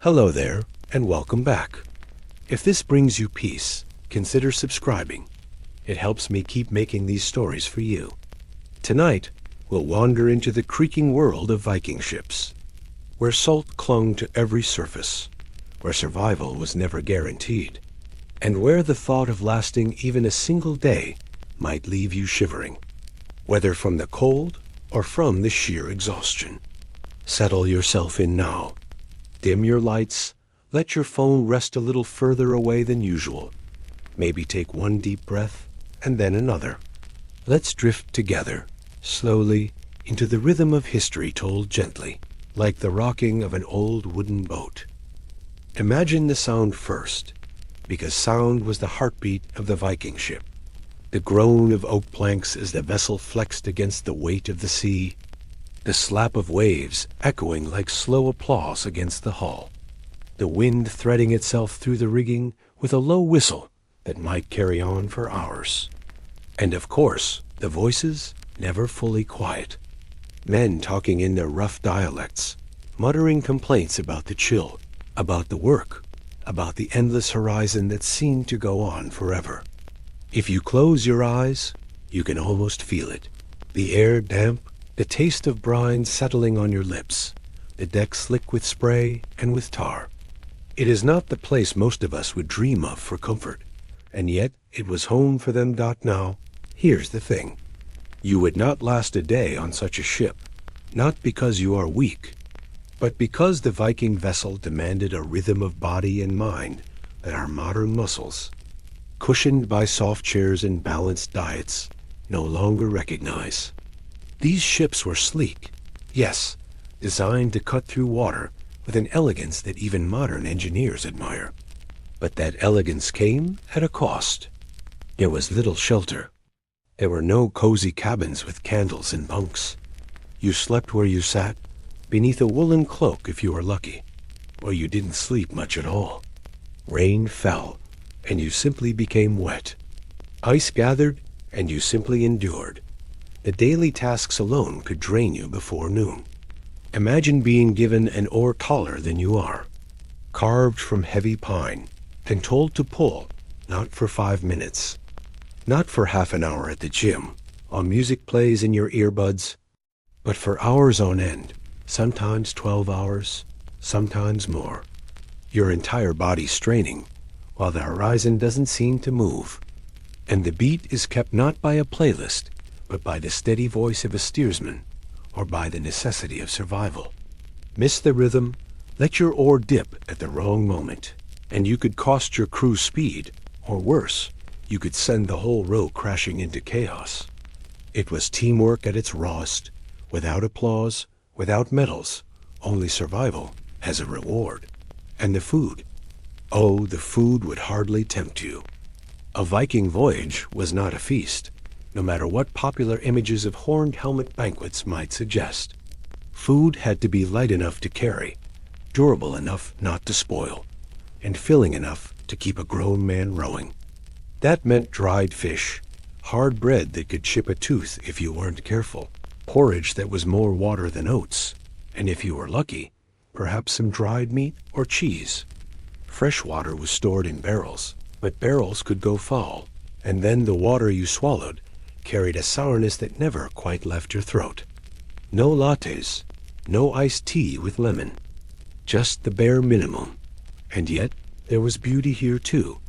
Hello there, and welcome back. If this brings you peace, consider subscribing. It helps me keep making these stories for you. Tonight, we'll wander into the creaking world of Viking ships, where salt clung to every surface, where survival was never guaranteed, and where the thought of lasting even a single day might leave you shivering, whether from the cold or from the sheer exhaustion. Settle yourself in now. Dim your lights. Let your phone rest a little further away than usual. Maybe take one deep breath and then another. Let's drift together, slowly, into the rhythm of history told gently, like the rocking of an old wooden boat. Imagine the sound first, because sound was the heartbeat of the Viking ship. The groan of oak planks as the vessel flexed against the weight of the sea, the slap of waves echoing like slow applause against the hull, the wind threading itself through the rigging with a low whistle that might carry on for hours. And of course, the voices never fully quiet. Men talking in their rough dialects, muttering complaints about the chill, about the work, about the endless horizon that seemed to go on forever. If you close your eyes, you can almost feel it. The air damp, the taste of brine settling on your lips, the deck slick with spray and with tar. It is not the place most of us would dream of for comfort, and yet it was home for them. Now, here's the thing. You would not last a day on such a ship, not because you are weak, but because the Viking vessel demanded a rhythm of body and mind that our modern muscles, cushioned by soft chairs and balanced diets, no longer recognize. These ships were sleek, yes, designed to cut through water with an elegance that even modern engineers admire. But that elegance came at a cost. There was little shelter. There were no cozy cabins with candles and bunks. You slept where you sat, beneath a woolen cloak if you were lucky, or you didn't sleep much at all. Rain fell, and you simply became wet. Ice gathered, and you simply endured. The daily tasks alone could drain you before noon. Imagine being given an oar taller than you are, carved from heavy pine, and told to pull, not for 5 minutes, not for half an hour at the gym, while music plays in your earbuds, but for hours on end, sometimes 12 hours, sometimes more. Your entire body straining, while the horizon doesn't seem to move. And the beat is kept not by a playlist, but by the steady voice of a steersman, or by the necessity of survival. Miss the rhythm, let your oar dip at the wrong moment, and you could cost your crew speed, or worse, you could send the whole row crashing into chaos. It was teamwork at its rawest, without applause, without medals, only survival as a reward. And the food. Oh, the food would hardly tempt you. A Viking voyage was not a feast, no matter what popular images of horned helmet banquets might suggest. Food had to be light enough to carry, durable enough not to spoil, and filling enough to keep a grown man rowing. That meant dried fish, hard bread that could chip a tooth if you weren't careful, porridge that was more water than oats, and if you were lucky, perhaps some dried meat or cheese. Fresh water was stored in barrels, but barrels could go foul, and then the water you swallowed carried a sourness that never quite left your throat. No lattes, no iced tea with lemon, just the bare minimum. And yet there was beauty here too,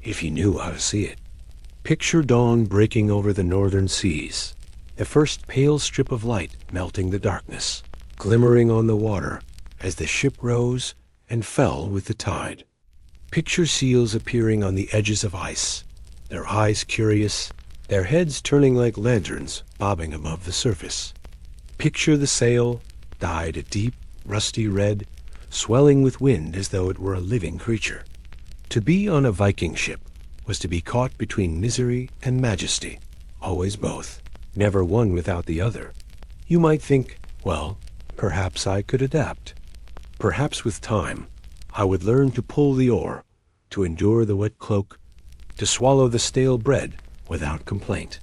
if you knew how to see it. Picture dawn breaking over the northern seas, the first pale strip of light melting the darkness, glimmering on the water as the ship rose and fell with the tide. Picture seals appearing on the edges of ice, their eyes curious, their heads turning like lanterns bobbing above the surface. Picture the sail, dyed a deep, rusty red, swelling with wind as though it were a living creature. To be on a Viking ship was to be caught between misery and majesty, always both, never one without the other. You might think, well, perhaps I could adapt. Perhaps with time, I would learn to pull the oar, to endure the wet cloak, to swallow the stale bread without complaint.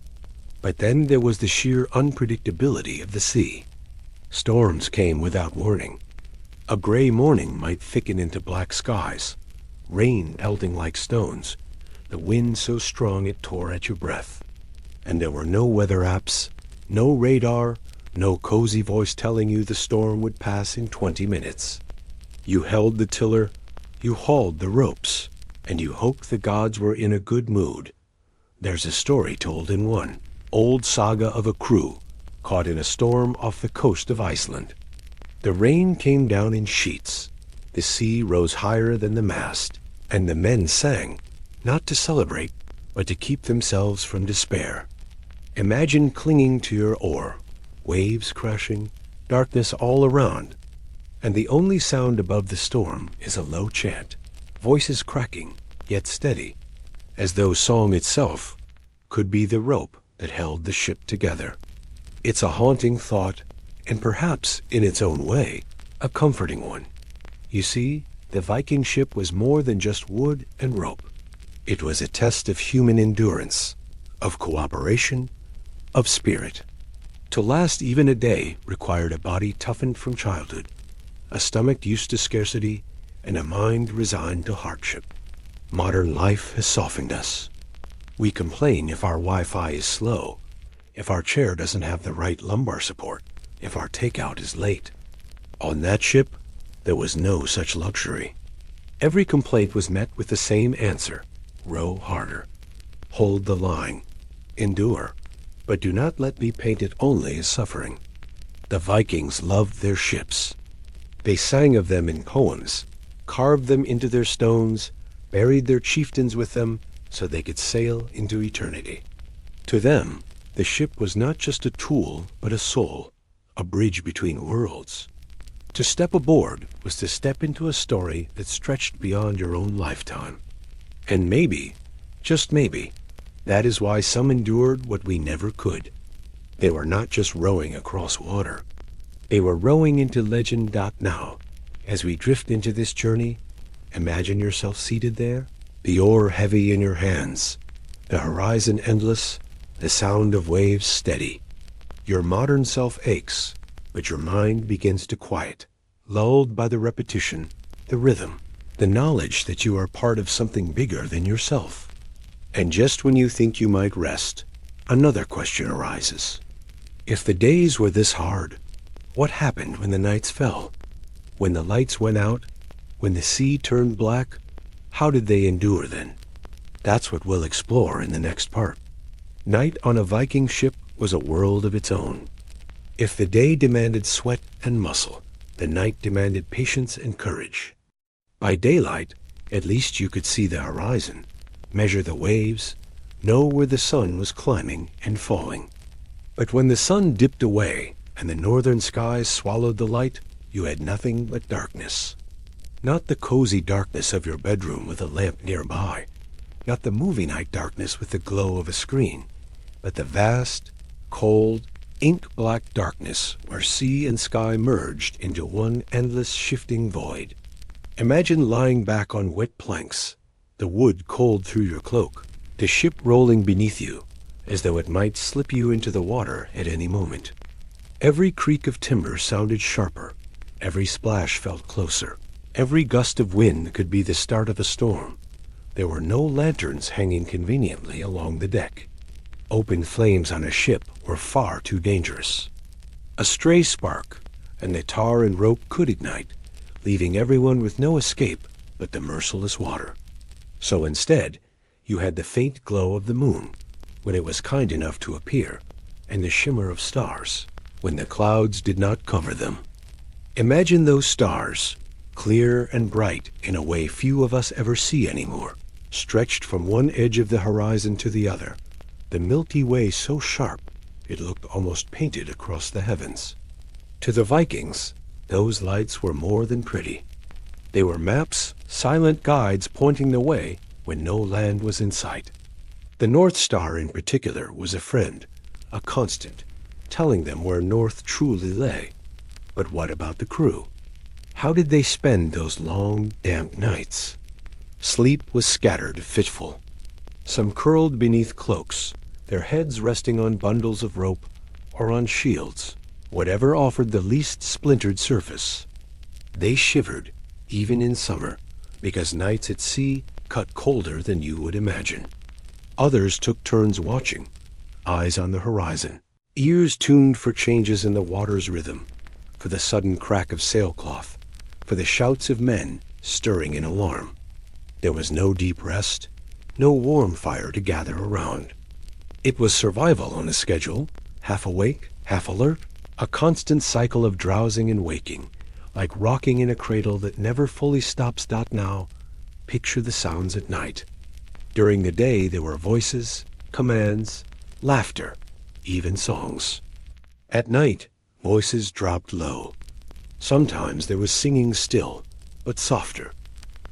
But then there was the sheer unpredictability of the sea. Storms came without warning. A gray morning might thicken into black skies, rain pelting like stones, the wind so strong it tore at your breath. And there were no weather apps, no radar, no cozy voice telling you the storm would pass in 20 minutes. You held the tiller, you hauled the ropes, and you hoped the gods were in a good mood. There's a story told in one old saga of a crew caught in a storm off the coast of Iceland. The rain came down in sheets, the sea rose higher than the mast, and the men sang, not to celebrate, but to keep themselves from despair. Imagine clinging to your oar, waves crashing, darkness all around, and the only sound above the storm is a low chant, voices cracking, yet steady, as though song itself could be the rope that held the ship together. It's a haunting thought, and perhaps, in its own way, a comforting one. You see, the Viking ship was more than just wood and rope. It was a test of human endurance, of cooperation, of spirit. To last even a day required a body toughened from childhood, a stomach used to scarcity, and a mind resigned to hardship. Modern life has softened us. We complain if our Wi-Fi is slow, if our chair doesn't have the right lumbar support, if our takeout is late. On that ship, there was no such luxury. Every complaint was met with the same answer: row harder, hold the line, endure, but do not let me paint it only as suffering. The Vikings loved their ships. They sang of them in poems, carved them into their stones, buried their chieftains with them so they could sail into eternity. To them, the ship was not just a tool, but a soul, a bridge between worlds. To step aboard was to step into a story that stretched beyond your own lifetime. And maybe, just maybe, that is why some endured what we never could. They were not just rowing across water. They were rowing into legend. Now, as we drift into this journey, imagine yourself seated there, the oar heavy in your hands, the horizon endless, the sound of waves steady. Your modern self aches, but your mind begins to quiet, lulled by the repetition, the rhythm, the knowledge that you are part of something bigger than yourself. And just when you think you might rest, another question arises. If the days were this hard, what happened when the nights fell? When the lights went out? When the sea turned black? How did they endure then? That's what we'll explore in the next part. Night on a Viking ship was a world of its own. If the day demanded sweat and muscle, the night demanded patience and courage. By daylight, at least you could see the horizon, measure the waves, know where the sun was climbing and falling. But when the sun dipped away and the northern skies swallowed the light, you had nothing but darkness. Not the cozy darkness of your bedroom with a lamp nearby, not the movie night darkness with the glow of a screen, but the vast, cold, ink-black darkness where sea and sky merged into one endless shifting void. Imagine lying back on wet planks, the wood cold through your cloak, the ship rolling beneath you, as though it might slip you into the water at any moment. Every creak of timber sounded sharper, every splash felt closer, every gust of wind could be the start of a storm. There were no lanterns hanging conveniently along the deck. Open flames on a ship were far too dangerous. A stray spark, and the tar and rope could ignite, leaving everyone with no escape but the merciless water. So instead, you had the faint glow of the moon, when it was kind enough to appear, and the shimmer of stars, when the clouds did not cover them. Imagine those stars, clear and bright in a way few of us ever see anymore, stretched from one edge of the horizon to the other, the Milky Way so sharp it looked almost painted across the heavens. To the Vikings, those lights were more than pretty. They were maps, silent guides pointing the way when no land was in sight. The North Star in particular was a friend, a constant, telling them where north truly lay. But what about the crew? How did they spend those long, damp nights? Sleep was scattered, fitful. Some curled beneath cloaks, their heads resting on bundles of rope or on shields, whatever offered the least splintered surface. They shivered, even in summer, because nights at sea cut colder than you would imagine. Others took turns watching, eyes on the horizon, ears tuned for changes in the water's rhythm, for the sudden crack of sailcloth, for the shouts of men stirring in alarm. There was no deep rest, no warm fire to gather around. It was survival on a schedule, half awake, half alert, a constant cycle of drowsing and waking, like rocking in a cradle that never fully stops. Now, picture the sounds at night. During the day there were voices, commands, laughter, even songs. At night, voices dropped low. Sometimes there was singing still, but softer,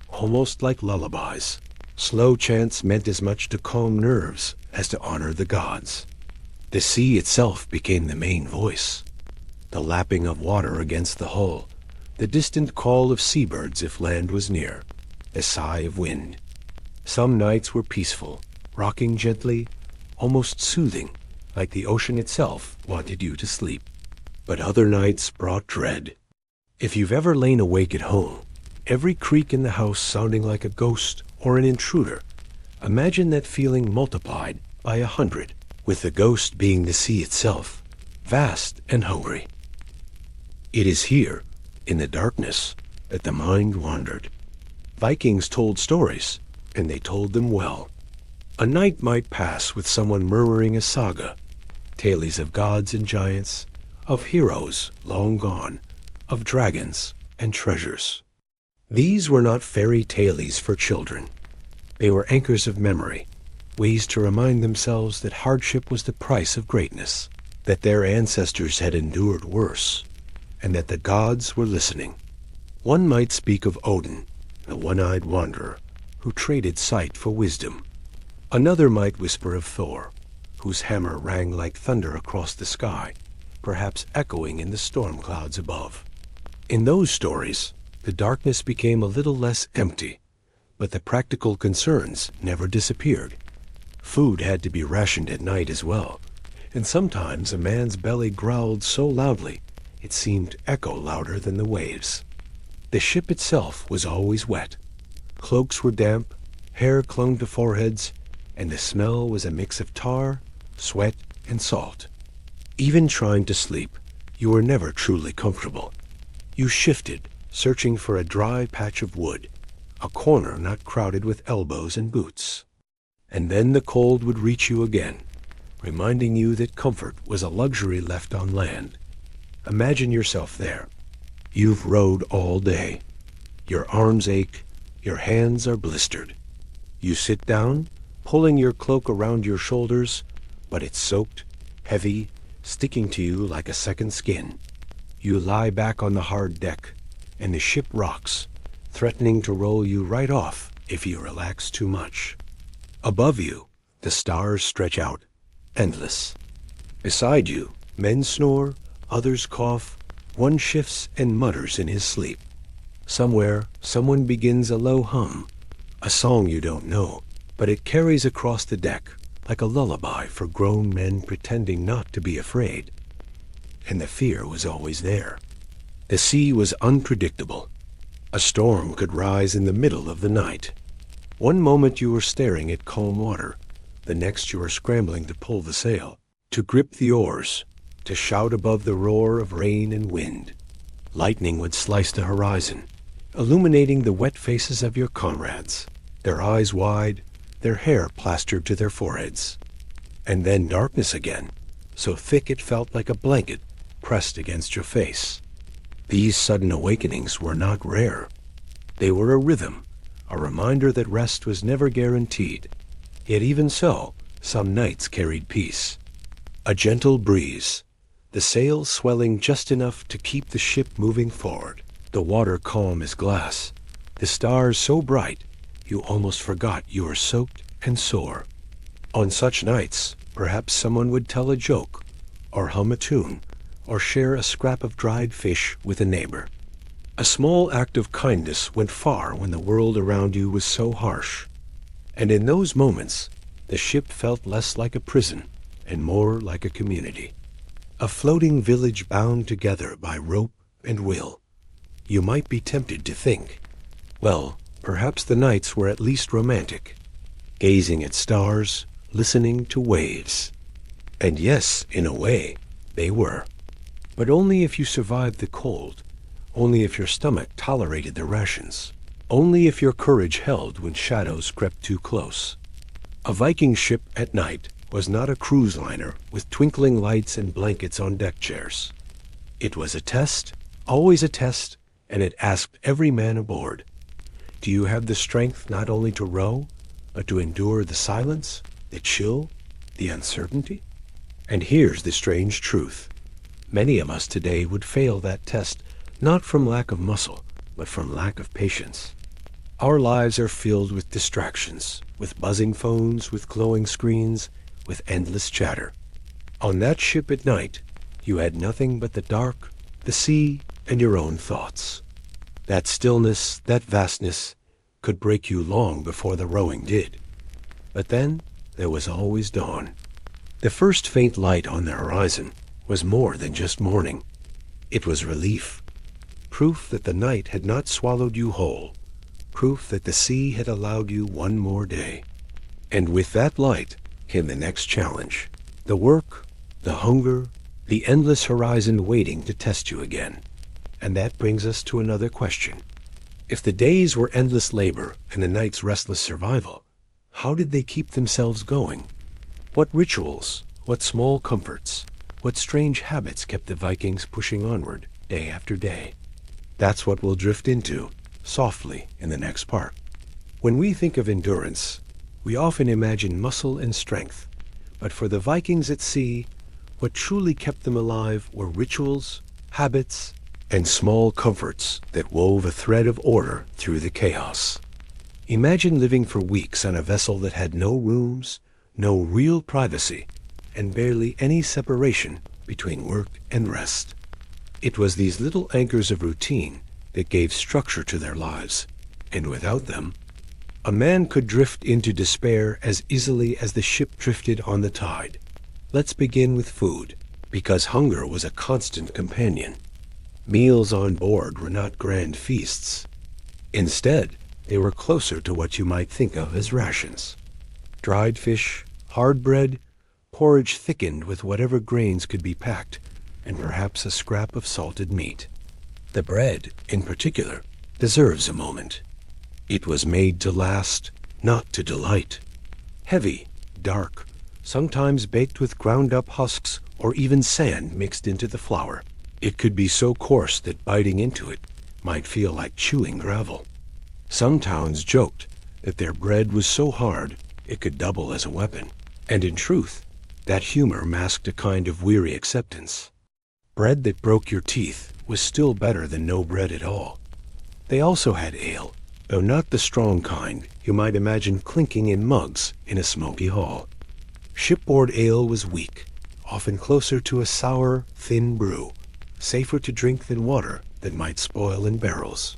almost like lullabies. Slow chants meant as much to calm nerves as to honor the gods. The sea itself became the main voice. The lapping of water against the hull, the distant call of seabirds if land was near, the sigh of wind. Some nights were peaceful, rocking gently, almost soothing, like the ocean itself wanted you to sleep. But other nights brought dread. If you've ever lain awake at home, every creak in the house sounding like a ghost or an intruder, imagine that feeling multiplied by 100, with the ghost being the sea itself, vast and hungry. It is here, in the darkness, that the mind wandered. Vikings told stories, and they told them well. A night might pass with someone murmuring a saga, tales of gods and giants, of heroes long gone, of dragons and treasures. These were not fairy tales for children. They were anchors of memory, ways to remind themselves that hardship was the price of greatness, that their ancestors had endured worse, and that the gods were listening. One might speak of Odin, the one-eyed wanderer, who traded sight for wisdom. Another might whisper of Thor, whose hammer rang like thunder across the sky, perhaps echoing in the storm clouds above. In those stories, the darkness became a little less empty, but the practical concerns never disappeared. Food had to be rationed at night as well, and sometimes a man's belly growled so loudly it seemed to echo louder than the waves. The ship itself was always wet. Cloaks were damp, hair clung to foreheads, and the smell was a mix of tar, sweat, and salt. Even trying to sleep, you were never truly comfortable. You shifted, searching for a dry patch of wood, a corner not crowded with elbows and boots. And then the cold would reach you again, reminding you that comfort was a luxury left on land. Imagine yourself there. You've rowed all day. Your arms ache, your hands are blistered. You sit down, pulling your cloak around your shoulders, but it's soaked, heavy, sticking to you like a second skin. You lie back on the hard deck, and the ship rocks, threatening to roll you right off if you relax too much. Above you, the stars stretch out, endless. Beside you, men snore, others cough, one shifts and mutters in his sleep. Somewhere, someone begins a low hum, a song you don't know, but it carries across the deck like a lullaby for grown men pretending not to be afraid. And the fear was always there. The sea was unpredictable. A storm could rise in the middle of the night. One moment you were staring at calm water, the next you were scrambling to pull the sail, to grip the oars, to shout above the roar of rain and wind. Lightning would slice the horizon, illuminating the wet faces of your comrades, their eyes wide, their hair plastered to their foreheads. And then darkness again, so thick it felt like a blanket pressed against your face. These sudden awakenings were not rare. They were a rhythm, a reminder that rest was never guaranteed. Yet even so, some nights carried peace. A gentle breeze, the sails swelling just enough to keep the ship moving forward, the water calm as glass, the stars so bright you almost forgot you were soaked and sore. On such nights, perhaps someone would tell a joke, or hum a tune, or share a scrap of dried fish with a neighbor. A small act of kindness went far when the world around you was so harsh. And in those moments, the ship felt less like a prison and more like a community. A floating village bound together by rope and will. you might be tempted to think, well, perhaps the nights were at least romantic, gazing at stars, listening to waves. And yes, in a way, they were. But only if you survived the cold, only if your stomach tolerated the rations, only if your courage held when shadows crept too close. A Viking ship at night was not a cruise liner with twinkling lights and blankets on deck chairs. It was a test, always a test, and it asked every man aboard, do you have the strength not only to row, but to endure the silence, the chill, the uncertainty? And here's the strange truth. Many of us today would fail that test, not from lack of muscle, but from lack of patience. Our lives are filled with distractions, with buzzing phones, with glowing screens, with endless chatter. On that ship at night, you had nothing but the dark, the sea, and your own thoughts. That stillness, that vastness, could break you long before the rowing did. But then there was always dawn. The first faint light on the horizon was more than just morning. It was relief. Proof that the night had not swallowed you whole. Proof that the sea had allowed you one more day. And with that light came the next challenge. The work, the hunger, the endless horizon waiting to test you again. And that brings us to another question. If the days were endless labor and the nights restless survival, how did they keep themselves going? What rituals, what small comforts, what strange habits kept the Vikings pushing onward day after day? That's what we'll drift into, softly, in the next part. When we think of endurance, we often imagine muscle and strength. But for the Vikings at sea, what truly kept them alive were rituals, habits, and small comforts that wove a thread of order through the chaos. Imagine living for weeks on a vessel that had no rooms, no real privacy, and barely any separation between work and rest. It was these little anchors of routine that gave structure to their lives, and without them, a man could drift into despair as easily as the ship drifted on the tide. Let's begin with food, because hunger was a constant companion. Meals on board were not grand feasts. Instead, they were closer to what you might think of as rations. Dried fish, hard bread, porridge thickened with whatever grains could be packed, and perhaps a scrap of salted meat. The bread, in particular, deserves a moment. It was made to last, not to delight. Heavy, dark, sometimes baked with ground-up husks or even sand mixed into the flour. It could be so coarse that biting into it might feel like chewing gravel. Some towns joked that their bread was so hard it could double as a weapon. And in truth, that humor masked a kind of weary acceptance. Bread that broke your teeth was still better than no bread at all. They also had ale, though not the strong kind you might imagine clinking in mugs in a smoky hall. Shipboard ale was weak, often closer to a sour, thin brew, safer to drink than water that might spoil in barrels.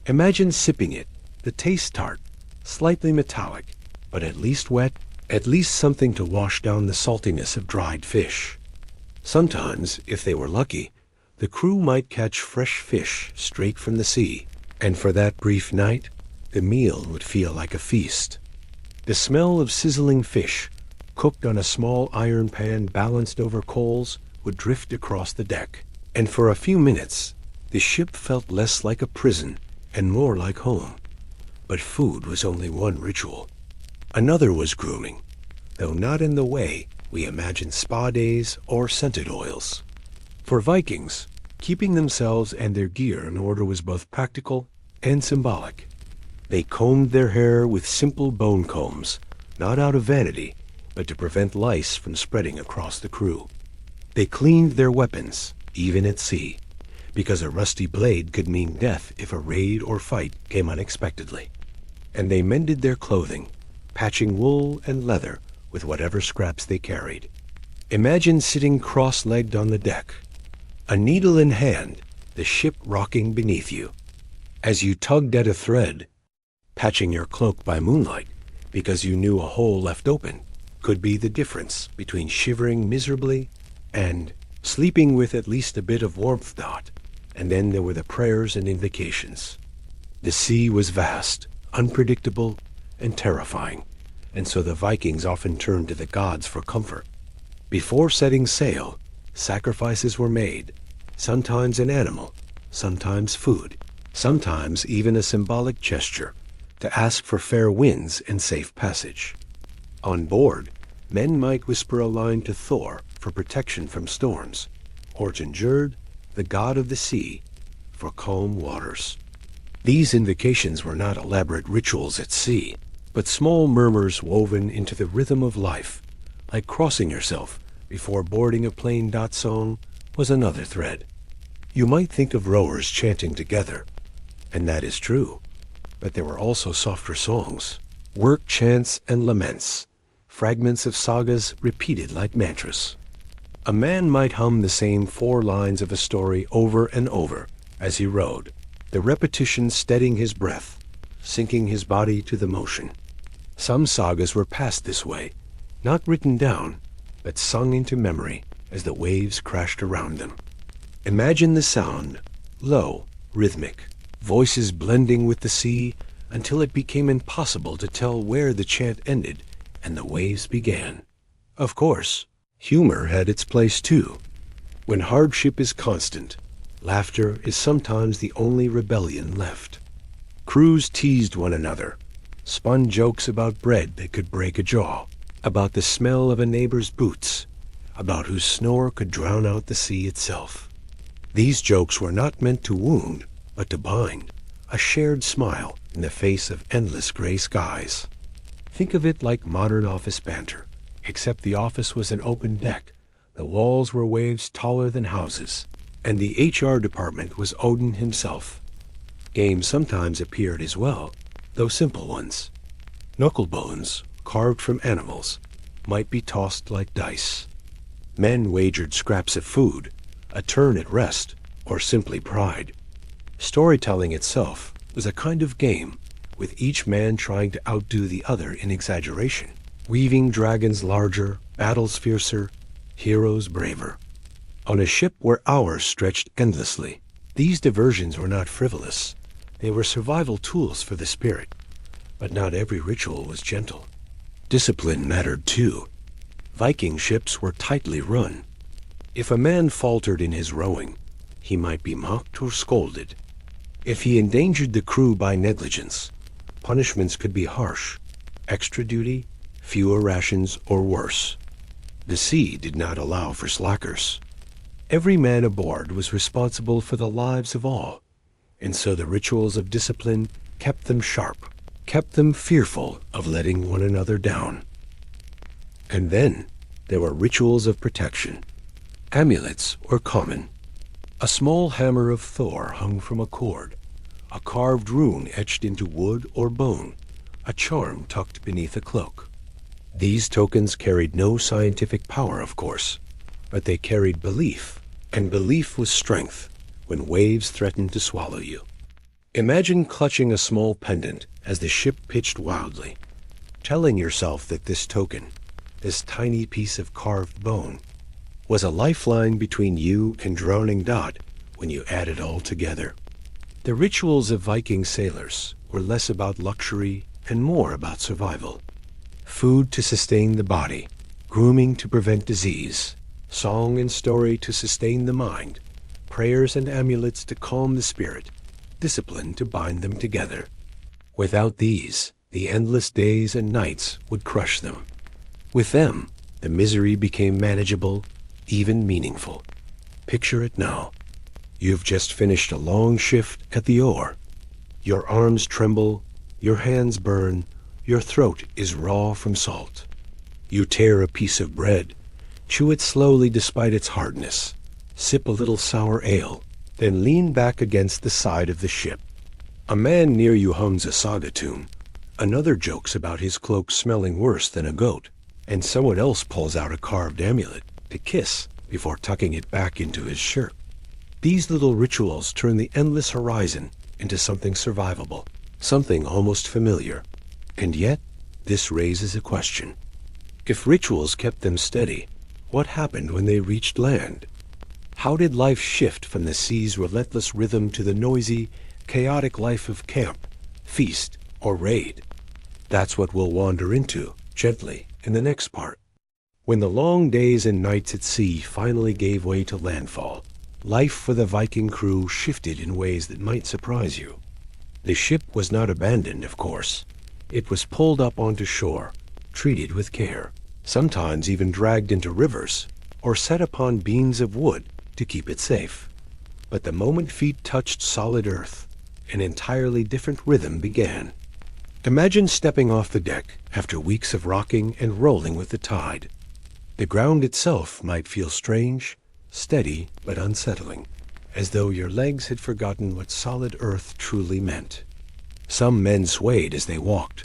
Imagine sipping it, the taste tart, slightly metallic, but at least wet, at least something to wash down the saltiness of dried fish. Sometimes, if they were lucky, the crew might catch fresh fish straight from the sea, and for that brief night, the meal would feel like a feast. The smell of sizzling fish, cooked on a small iron pan balanced over coals, would drift across the deck, and for a few minutes, the ship felt less like a prison and more like home. But food was only one ritual. Another was grooming, though not in the way we imagine spa days or scented oils. For Vikings, keeping themselves and their gear in order was both practical and symbolic. They combed their hair with simple bone combs, not out of vanity, but to prevent lice from spreading across the crew. They cleaned their weapons, even at sea, because a rusty blade could mean death if a raid or fight came unexpectedly. And they mended their clothing, patching wool and leather with whatever scraps they carried. Imagine sitting cross-legged on the deck, a needle in hand, the ship rocking beneath you. As you tugged at a thread, patching your cloak by moonlight because you knew a hole left open could be the difference between shivering miserably and sleeping with at least a bit of warmth. And then there were the prayers and invocations. The sea was vast, unpredictable, and terrifying, and so the Vikings often turned to the gods for comfort. Before setting sail, sacrifices were made, sometimes an animal, sometimes food, sometimes even a symbolic gesture, to ask for fair winds and safe passage. On board, men might whisper a line to Thor for protection from storms, or to Njord, the god of the sea, for calm waters. These invocations were not elaborate rituals at sea, but small murmurs woven into the rhythm of life, like crossing yourself before boarding a plane. Song was another thread. You might think of rowers chanting together, and that is true, but there were also softer songs, work chants and laments, fragments of sagas repeated like mantras. A man might hum the same 4 lines of a story over and over as he rowed, the repetition steadying his breath, sinking his body to the motion. Some sagas were passed this way, not written down, but sung into memory as the waves crashed around them. Imagine the sound, low, rhythmic, voices blending with the sea until it became impossible to tell where the chant ended and the waves began. Of course, humor had its place too. When hardship is constant, laughter is sometimes the only rebellion left. Crews teased one another, spun jokes about bread that could break a jaw, about the smell of a neighbor's boots, about whose snore could drown out the sea itself. These jokes were not meant to wound, but to bind, a shared smile in the face of endless gray skies. Think of it like modern office banter, except the office was an open deck, the walls were waves taller than houses, and the HR department was Odin himself. Games sometimes appeared as well, though simple ones. Knucklebones, carved from animals, might be tossed like dice. Men wagered scraps of food, a turn at rest, or simply pride. Storytelling itself was a kind of game, with each man trying to outdo the other in exaggeration, weaving dragons larger, battles fiercer, heroes braver. On a ship where hours stretched endlessly, these diversions were not frivolous. They were survival tools for the spirit. But not every ritual was gentle. Discipline mattered too. Viking ships were tightly run. If a man faltered in his rowing, he might be mocked or scolded. If he endangered the crew by negligence, punishments could be harsh: extra duty, fewer rations, or worse. The sea did not allow for slackers. Every man aboard was responsible for the lives of all, and so the rituals of discipline kept them sharp, kept them fearful of letting one another down. And then there were rituals of protection. Amulets were common. A small hammer of Thor hung from a cord, a carved rune etched into wood or bone, a charm tucked beneath a cloak. These tokens carried no scientific power, of course, but they carried belief, and belief was strength when waves threatened to swallow you. Imagine clutching a small pendant as the ship pitched wildly, telling yourself that this token, this tiny piece of carved bone, was a lifeline between you and drowning Dot when you add it all together. The rituals of Viking sailors were less about luxury and more about survival. Food to sustain the body, grooming to prevent disease, song and story to sustain the mind, prayers and amulets to calm the spirit, discipline to bind them together. Without these, the endless days and nights would crush them. With them, the misery became manageable, even meaningful. Picture it now. You've just finished a long shift at the oar. Your arms tremble, your hands burn, your throat is raw from salt. You tear a piece of bread, chew it slowly despite its hardness, sip a little sour ale, then lean back against the side of the ship. A man near you hums a saga tune. Another jokes about his cloak smelling worse than a goat, and someone else pulls out a carved amulet to kiss before tucking it back into his shirt. These little rituals turn the endless horizon into something survivable, something almost familiar. And yet, this raises a question. If rituals kept them steady, what happened when they reached land? How did life shift from the sea's relentless rhythm to the noisy, chaotic life of camp, feast, or raid? That's what we'll wander into, gently, in the next part. When the long days and nights at sea finally gave way to landfall, life for the Viking crew shifted in ways that might surprise you. The ship was not abandoned, of course. It was pulled up onto shore, treated with care, sometimes even dragged into rivers, or set upon beams of wood to keep it safe. But the moment feet touched solid earth, an entirely different rhythm began. Imagine stepping off the deck after weeks of rocking and rolling with the tide. The ground itself might feel strange, steady but unsettling, as though your legs had forgotten what solid earth truly meant. Some men swayed as they walked,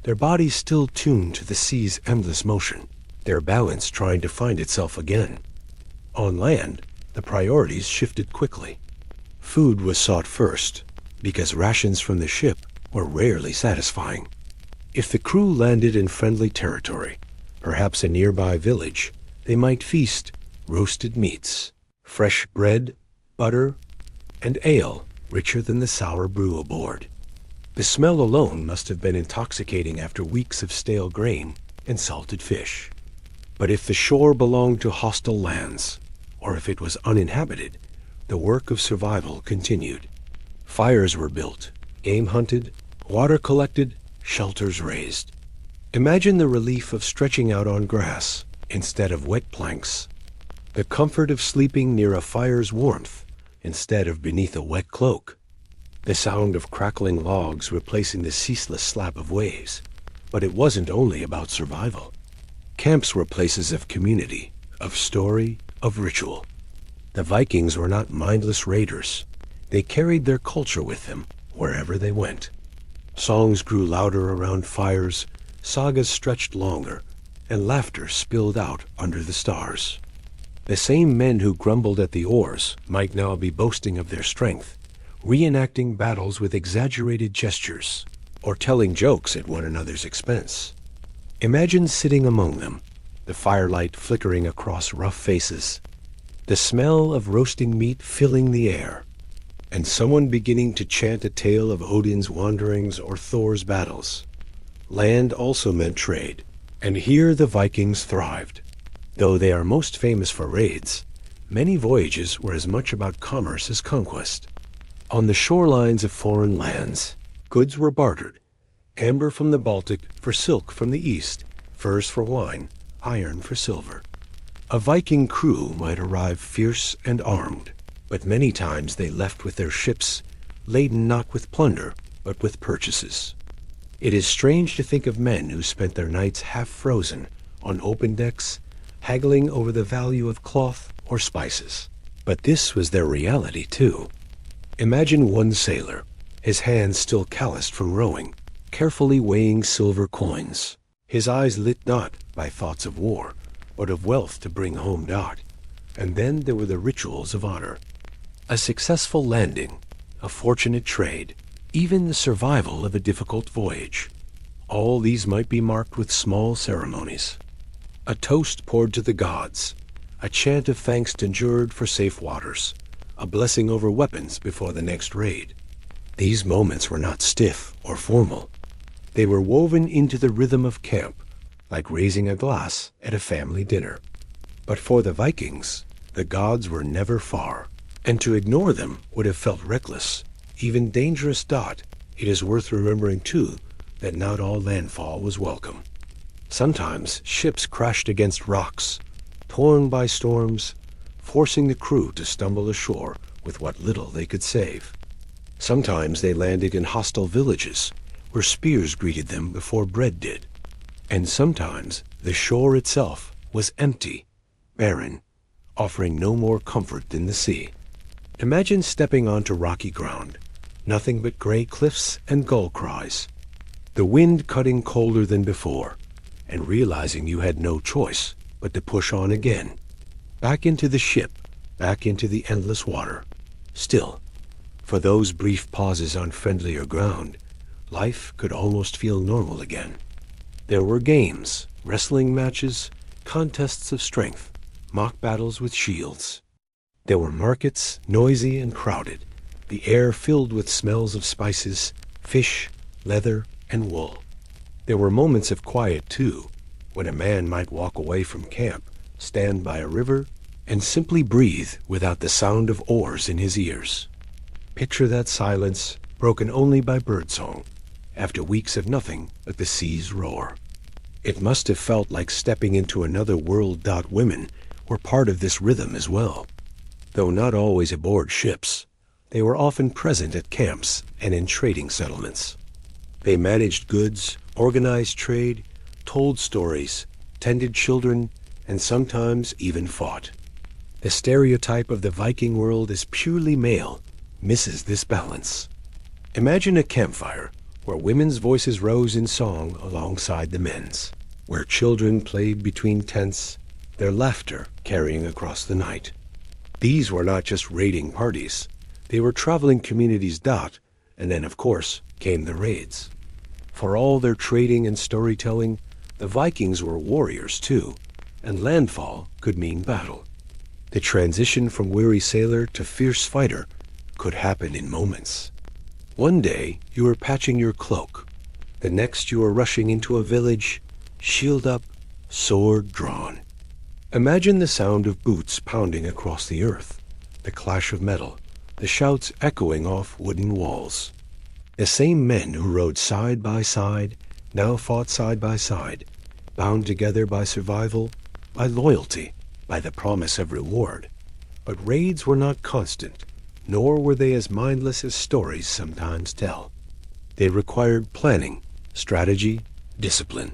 their bodies still tuned to the sea's endless motion, their balance trying to find itself again. On land, the priorities shifted quickly. Food was sought first, because rations from the ship were rarely satisfying. If the crew landed in friendly territory, perhaps a nearby village, they might feast roasted meats, fresh bread, butter, and ale richer than the sour brew aboard. The smell alone must have been intoxicating after weeks of stale grain and salted fish. But if the shore belonged to hostile lands, or if it was uninhabited, the work of survival continued. Fires were built, game hunted, water collected, shelters raised. Imagine the relief of stretching out on grass instead of wet planks, the comfort of sleeping near a fire's warmth instead of beneath a wet cloak, the sound of crackling logs replacing the ceaseless slap of waves. But it wasn't only about survival. Camps were places of community, of story, of ritual. The Vikings were not mindless raiders. They carried their culture with them wherever they went. Songs grew louder around fires, sagas stretched longer, and laughter spilled out under the stars. The same men who grumbled at the oars might now be boasting of their strength, reenacting battles with exaggerated gestures, or telling jokes at one another's expense. Imagine sitting among them, the firelight flickering across rough faces, the smell of roasting meat filling the air, and someone beginning to chant a tale of Odin's wanderings or Thor's battles. Land also meant trade, and here the Vikings thrived. Though they are most famous for raids, many voyages were as much about commerce as conquest. On the shorelines of foreign lands, goods were bartered: amber from the Baltic for silk from the east, furs for wine, iron for silver. A Viking crew might arrive fierce and armed, but many times they left with their ships, laden not with plunder, but with purchases. It is strange to think of men who spent their nights half frozen on open decks, haggling over the value of cloth or spices. But this was their reality too. Imagine one sailor, his hands still calloused from rowing, carefully weighing silver coins, his eyes lit not by thoughts of war, but of wealth to bring home dot. And then there were the rituals of honor. A successful landing, a fortunate trade, even the survival of a difficult voyage. All these might be marked with small ceremonies. A toast poured to the gods, a chant of thanks endured for safe waters, a blessing over weapons before the next raid. These moments were not stiff or formal. They were woven into the rhythm of camp, like raising a glass at a family dinner. But for the Vikings, the gods were never far, and to ignore them would have felt reckless, even dangerous. It is worth remembering, too, that not all landfall was welcome. Sometimes ships crashed against rocks, torn by storms, forcing the crew to stumble ashore with what little they could save. Sometimes they landed in hostile villages, where spears greeted them before bread did. And sometimes the shore itself was empty, barren, offering no more comfort than the sea. Imagine stepping onto rocky ground, nothing but gray cliffs and gull cries, the wind cutting colder than before, and realizing you had no choice but to push on again, back into the ship, back into the endless water. Still, for those brief pauses on friendlier ground, life could almost feel normal again. There were games, wrestling matches, contests of strength, mock battles with shields. There were markets, noisy and crowded, the air filled with smells of spices, fish, leather, and wool. There were moments of quiet, too, when a man might walk away from camp, stand by a river, and simply breathe without the sound of oars in his ears. Picture that silence, broken only by birdsong, after weeks of nothing but the sea's roar. It must have felt like stepping into another world. Women were part of this rhythm as well. Though not always aboard ships, they were often present at camps and in trading settlements. They managed goods, organized trade, told stories, tended children, and sometimes even fought. The stereotype of the Viking world as purely male misses this balance. Imagine a campfire where women's voices rose in song alongside the men's, where children played between tents, their laughter carrying across the night. These were not just raiding parties. They were traveling communities. And then, of course, came the raids. For all their trading and storytelling, the Vikings were warriors too, and landfall could mean battle. The transition from weary sailor to fierce fighter could happen in moments. One day you were patching your cloak. The next you were rushing into a village, shield up, sword drawn. Imagine the sound of boots pounding across the earth, the clash of metal, the shouts echoing off wooden walls. The same men who rode side by side now fought side by side, bound together by survival, by loyalty, by the promise of reward. But raids were not constant, nor were they as mindless as stories sometimes tell. They required planning, strategy, discipline.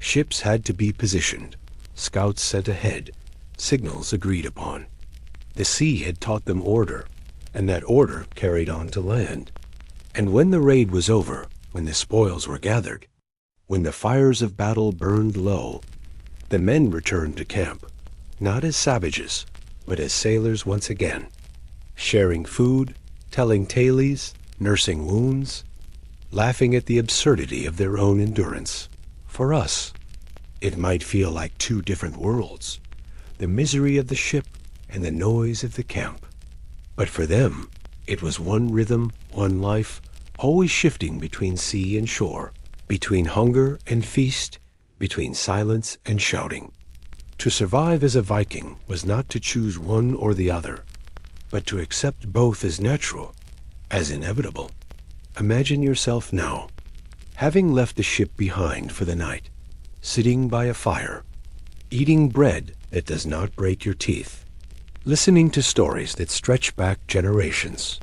Ships had to be positioned, scouts sent ahead, signals agreed upon. The sea had taught them order, and that order carried on to land. And when the raid was over, when the spoils were gathered, when the fires of battle burned low, the men returned to camp, not as savages, but as sailors once again, sharing food, telling tales, nursing wounds, laughing at the absurdity of their own endurance. For us, it might feel like two different worlds, the misery of the ship and the noise of the camp. But for them, it was one rhythm, one life, always shifting between sea and shore, between hunger and feast, between silence and shouting. To survive as a Viking was not to choose one or the other, but to accept both as natural, as inevitable. Imagine yourself now, having left the ship behind for the night, sitting by a fire, eating bread that does not break your teeth, listening to stories that stretch back generations.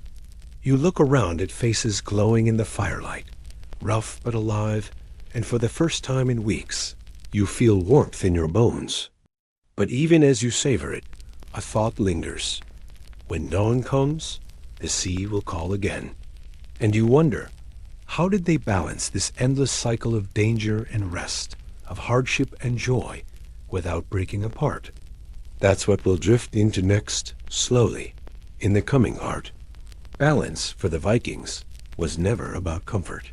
You look around at faces glowing in the firelight, rough but alive, and for the first time in weeks, you feel warmth in your bones. But even as you savor it, a thought lingers. When dawn comes, the sea will call again. And you wonder, how did they balance this endless cycle of danger and rest, of hardship and joy, without breaking apart? That's what we'll drift into next, slowly, in the coming art. Balance, for the Vikings, was never about comfort.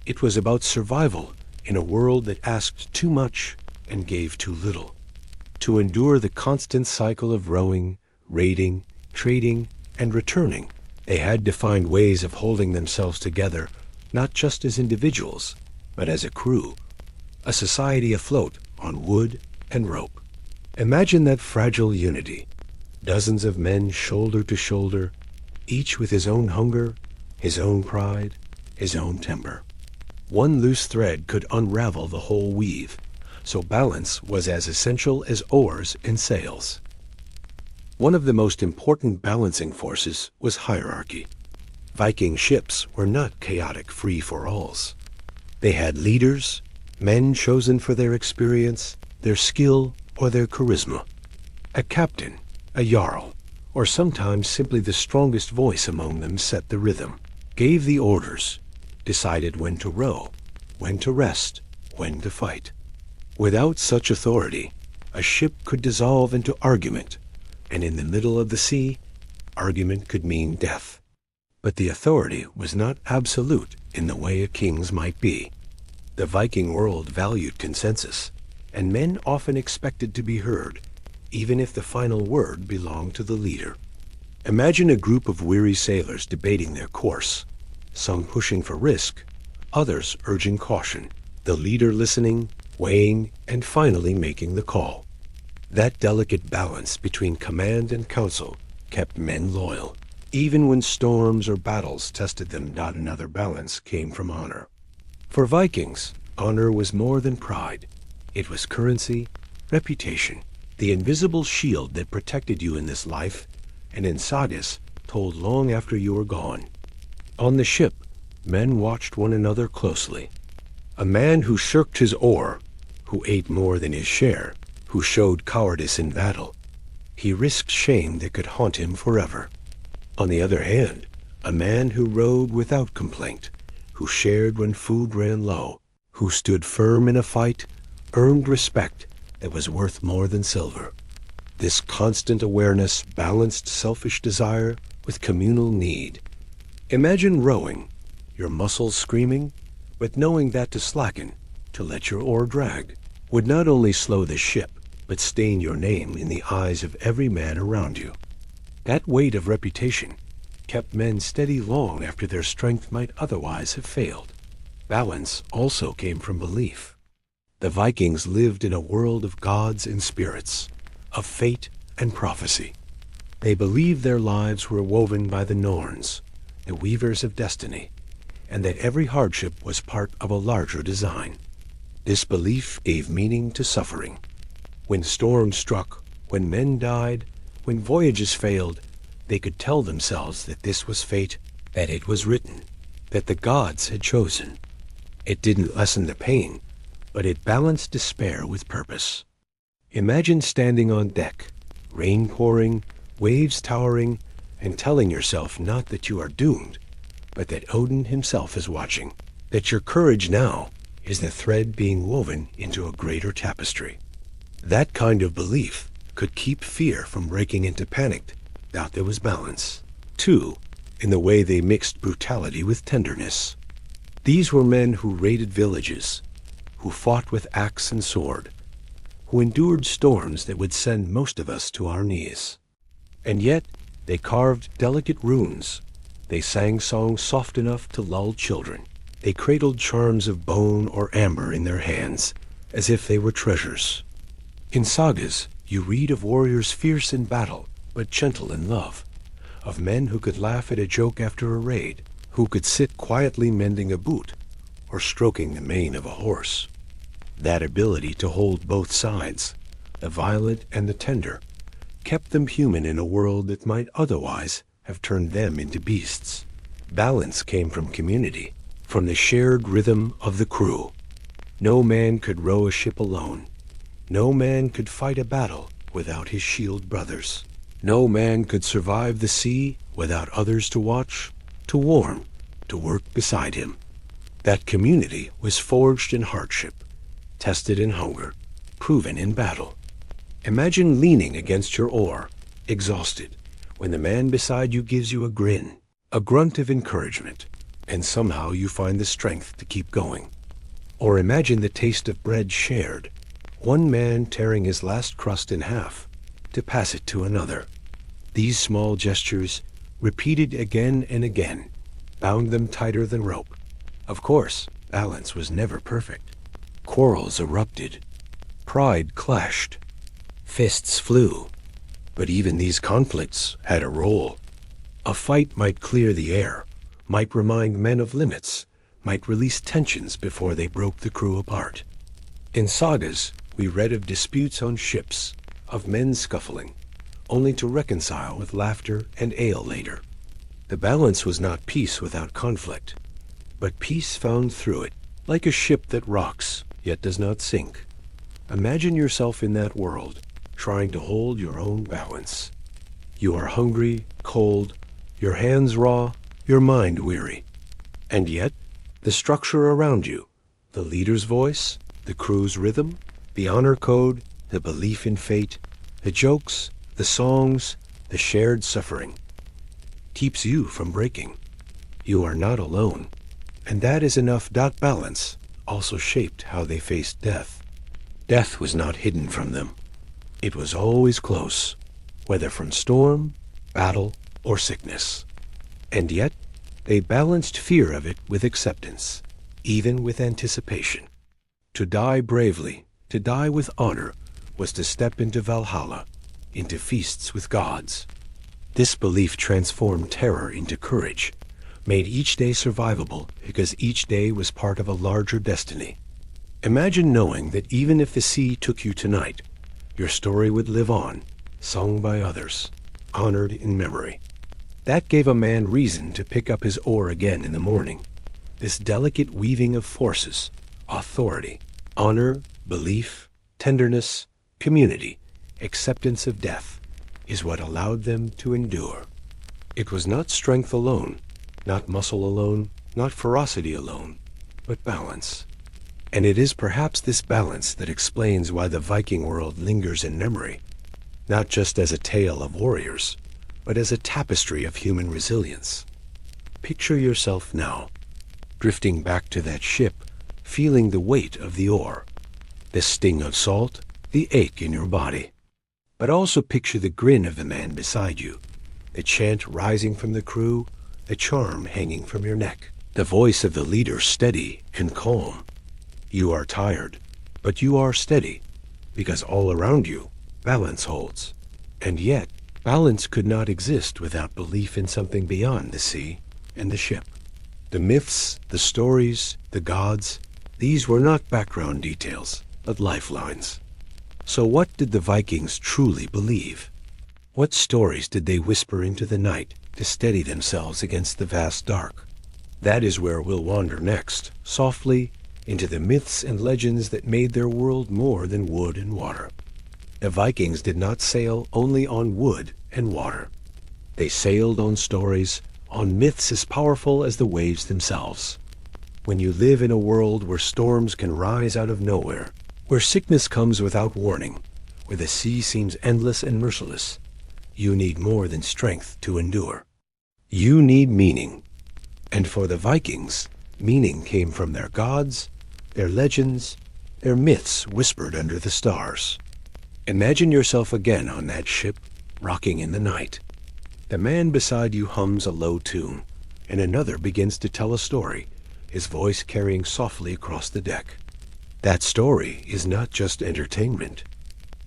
It was about survival in a world that asked too much and gave too little. To endure the constant cycle of rowing, raiding, trading, and returning, they had to find ways of holding themselves together, not just as individuals, but as a crew, a society afloat on wood and rope. Imagine that fragile unity, dozens of men shoulder to shoulder, each with his own hunger, his own pride, his own temper. One loose thread could unravel the whole weave, so balance was as essential as oars and sails. One of the most important balancing forces was hierarchy. Viking ships were not chaotic free-for-alls. They had leaders, men chosen for their experience, their skill, or their charisma. A captain, a jarl, or sometimes simply the strongest voice among them set the rhythm, gave the orders, decided when to row, when to rest, when to fight. Without such authority, a ship could dissolve into argument, and in the middle of the sea, argument could mean death. But the authority was not absolute in the way a king's might be. The Viking world valued consensus, and men often expected to be heard, even if the final word belonged to the leader. Imagine a group of weary sailors debating their course, some pushing for risk, others urging caution, the leader listening, weighing, and finally making the call. That delicate balance between command and counsel kept men loyal. Even when storms or battles tested them, not another balance came from honor. For Vikings, honor was more than pride. It was currency, reputation, the invisible shield that protected you in this life, and in sagas told long after you were gone. On the ship, men watched one another closely. A man who shirked his oar, who ate more than his share, who showed cowardice in battle, he risked shame that could haunt him forever. On the other hand, a man who rode without complaint, who shared when food ran low, who stood firm in a fight, earned respect that was worth more than silver. This constant awareness balanced selfish desire with communal need. Imagine rowing, your muscles screaming, but knowing that to slacken, to let your oar drag, would not only slow the ship, but stain your name in the eyes of every man around you. That weight of reputation kept men steady long after their strength might otherwise have failed. Balance also came from belief. The Vikings lived in a world of gods and spirits, of fate and prophecy. They believed their lives were woven by the Norns, the weavers of destiny, and that every hardship was part of a larger design. This belief gave meaning to suffering. When storms struck, when men died, when voyages failed, they could tell themselves that this was fate, that it was written, that the gods had chosen. It didn't lessen the pain, but it balanced despair with purpose. Imagine standing on deck, rain pouring, waves towering, and telling yourself not that you are doomed, but that Odin himself is watching, that your courage now is the thread being woven into a greater tapestry. That kind of belief could keep fear from breaking into panic. Doubt there was balance. 2. In the way they mixed brutality with tenderness. These were men who raided villages, who fought with axe and sword, who endured storms that would send most of us to our knees. And yet, they carved delicate runes. They sang songs soft enough to lull children. They cradled charms of bone or amber in their hands, as if they were treasures. In sagas, you read of warriors fierce in battle, but gentle in love, of men who could laugh at a joke after a raid, who could sit quietly mending a boot, or stroking the mane of a horse. That ability to hold both sides, the violent and the tender, kept them human in a world that might otherwise have turned them into beasts. Balance came from community, from the shared rhythm of the crew. No man could row a ship alone. No man could fight a battle without his shield brothers. No man could survive the sea without others to watch, to warm, to work beside him. That community was forged in hardship, tested in hunger, proven in battle. Imagine leaning against your oar, exhausted, when the man beside you gives you a grin, a grunt of encouragement, and somehow you find the strength to keep going. Or imagine the taste of bread shared, one man tearing his last crust in half to pass it to another. These small gestures, repeated again and again, bound them tighter than rope. Of course, balance was never perfect. Quarrels erupted. Pride clashed. Fists flew. But even these conflicts had a role. A fight might clear the air, might remind men of limits, might release tensions before they broke the crew apart. In sagas, we read of disputes on ships, of men scuffling, only to reconcile with laughter and ale later. The balance was not peace without conflict, but peace found through it, like a ship that rocks, yet does not sink. Imagine yourself in that world, trying to hold your own balance. You are hungry, cold, your hands raw, your mind weary. And yet, the structure around you, the leader's voice, the crew's rhythm, the honor code, the belief in fate, the jokes, the songs, the shared suffering, keeps you from breaking. You are not alone, and that is enough. That balance also shaped how they faced death. Death was not hidden from them. It was always close, whether from storm, battle, or sickness. And yet, they balanced fear of it with acceptance, even with anticipation. To die bravely, to die with honor, was to step into Valhalla, into feasts with gods. This belief transformed terror into courage, made each day survivable because each day was part of a larger destiny. Imagine knowing that even if the sea took you tonight, your story would live on, sung by others, honored in memory. That gave a man reason to pick up his oar again in the morning. This delicate weaving of forces, authority, honor, belief, tenderness, community, acceptance of death, is what allowed them to endure. It was not strength alone, not muscle alone, not ferocity alone, but balance. And it is perhaps this balance that explains why the Viking world lingers in memory, not just as a tale of warriors, but as a tapestry of human resilience. Picture yourself now, drifting back to that ship, feeling the weight of the oar, the sting of salt, the ache in your body. But also picture the grin of the man beside you, the chant rising from the crew, the charm hanging from your neck, the voice of the leader steady and calm. You are tired, but you are steady, because all around you, balance holds. And yet, balance could not exist without belief in something beyond the sea and the ship. The myths, the stories, the gods, these were not background details, but lifelines. So what did the Vikings truly believe? What stories did they whisper into the night to steady themselves against the vast dark? That is where we'll wander next, softly, into the myths and legends that made their world more than wood and water. The Vikings did not sail only on wood and water. They sailed on stories, on myths as powerful as the waves themselves. When you live in a world where storms can rise out of nowhere, where sickness comes without warning, where the sea seems endless and merciless, you need more than strength to endure. You need meaning. And for the Vikings, meaning came from their gods, their legends, their myths whispered under the stars. Imagine yourself again on that ship, rocking in the night. The man beside you hums a low tune, and another begins to tell a story, his voice carrying softly across the deck. That story is not just entertainment.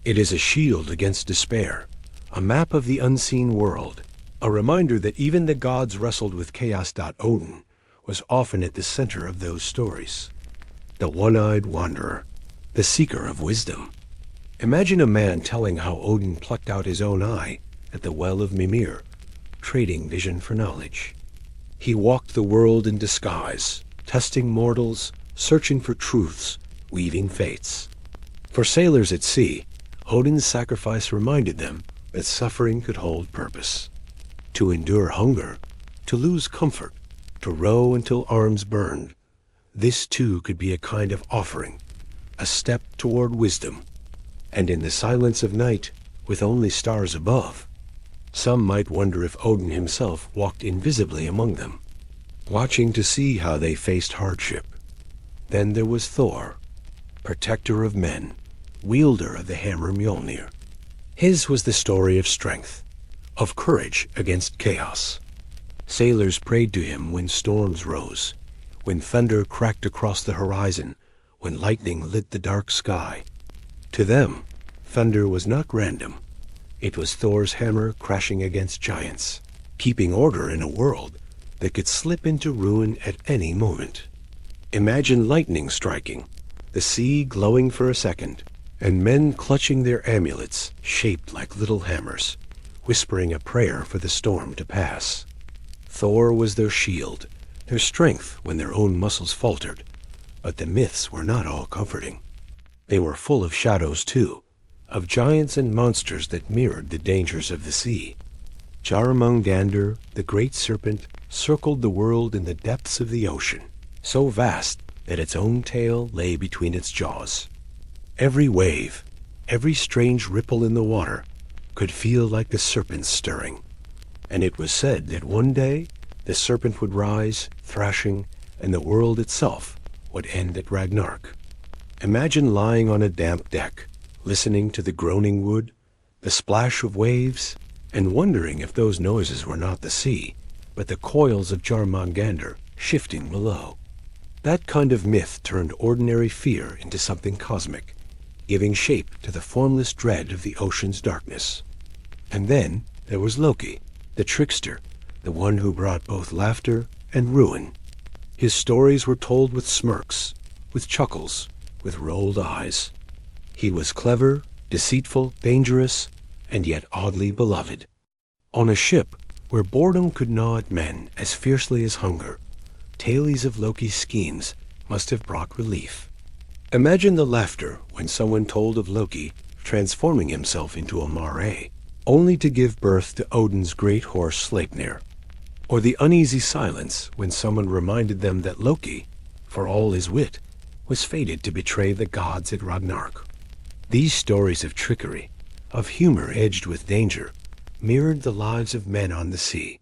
It is a shield against despair, a map of the unseen world, a reminder that even the gods wrestled with chaos. Odin was often at the center of those stories. The one-eyed wanderer, the seeker of wisdom. Imagine a man telling how Odin plucked out his own eye at the well of Mimir, trading vision for knowledge. He walked the world in disguise, testing mortals, searching for truths, weaving fates. For sailors at sea, Odin's sacrifice reminded them that suffering could hold purpose. To endure hunger, to lose comfort, to row until arms burned, this too could be a kind of offering, a step toward wisdom. And in the silence of night, with only stars above, some might wonder if Odin himself walked invisibly among them, watching to see how they faced hardship. Then there was Thor, protector of men, wielder of the hammer Mjolnir. His was the story of strength, of courage against chaos. Sailors prayed to him when storms rose, when thunder cracked across the horizon, when lightning lit the dark sky. To them, thunder was not random. It was Thor's hammer crashing against giants, keeping order in a world that could slip into ruin at any moment. Imagine lightning striking, the sea glowing for a second, and men clutching their amulets shaped like little hammers, whispering a prayer for the storm to pass. Thor was their shield, their strength when their own muscles faltered. But the myths were not all comforting. They were full of shadows too, of giants and monsters that mirrored the dangers of the sea. Jaramungander, the great serpent, circled the world in the depths of the ocean, so vast that its own tail lay between its jaws. Every wave, every strange ripple in the water, could feel like the serpent's stirring. And it was said that one day the serpent would rise, thrashing, and the world itself would end at Ragnarok. Imagine lying on a damp deck, listening to the groaning wood, the splash of waves, and wondering if those noises were not the sea, but the coils of Jarmangander shifting below. That kind of myth turned ordinary fear into something cosmic, giving shape to the formless dread of the ocean's darkness. And then there was Loki, the trickster, the one who brought both laughter and ruin. His stories were told with smirks, with chuckles, with rolled eyes. He was clever, deceitful, dangerous, and yet oddly beloved. On a ship where boredom could gnaw at men as fiercely as hunger, tales of Loki's schemes must have brought relief. Imagine the laughter when someone told of Loki transforming himself into a mare, only to give birth to Odin's great horse Sleipnir. Or the uneasy silence when someone reminded them that Loki, for all his wit, was fated to betray the gods at Ragnarok. These stories of trickery, of humor edged with danger, mirrored the lives of men on the sea,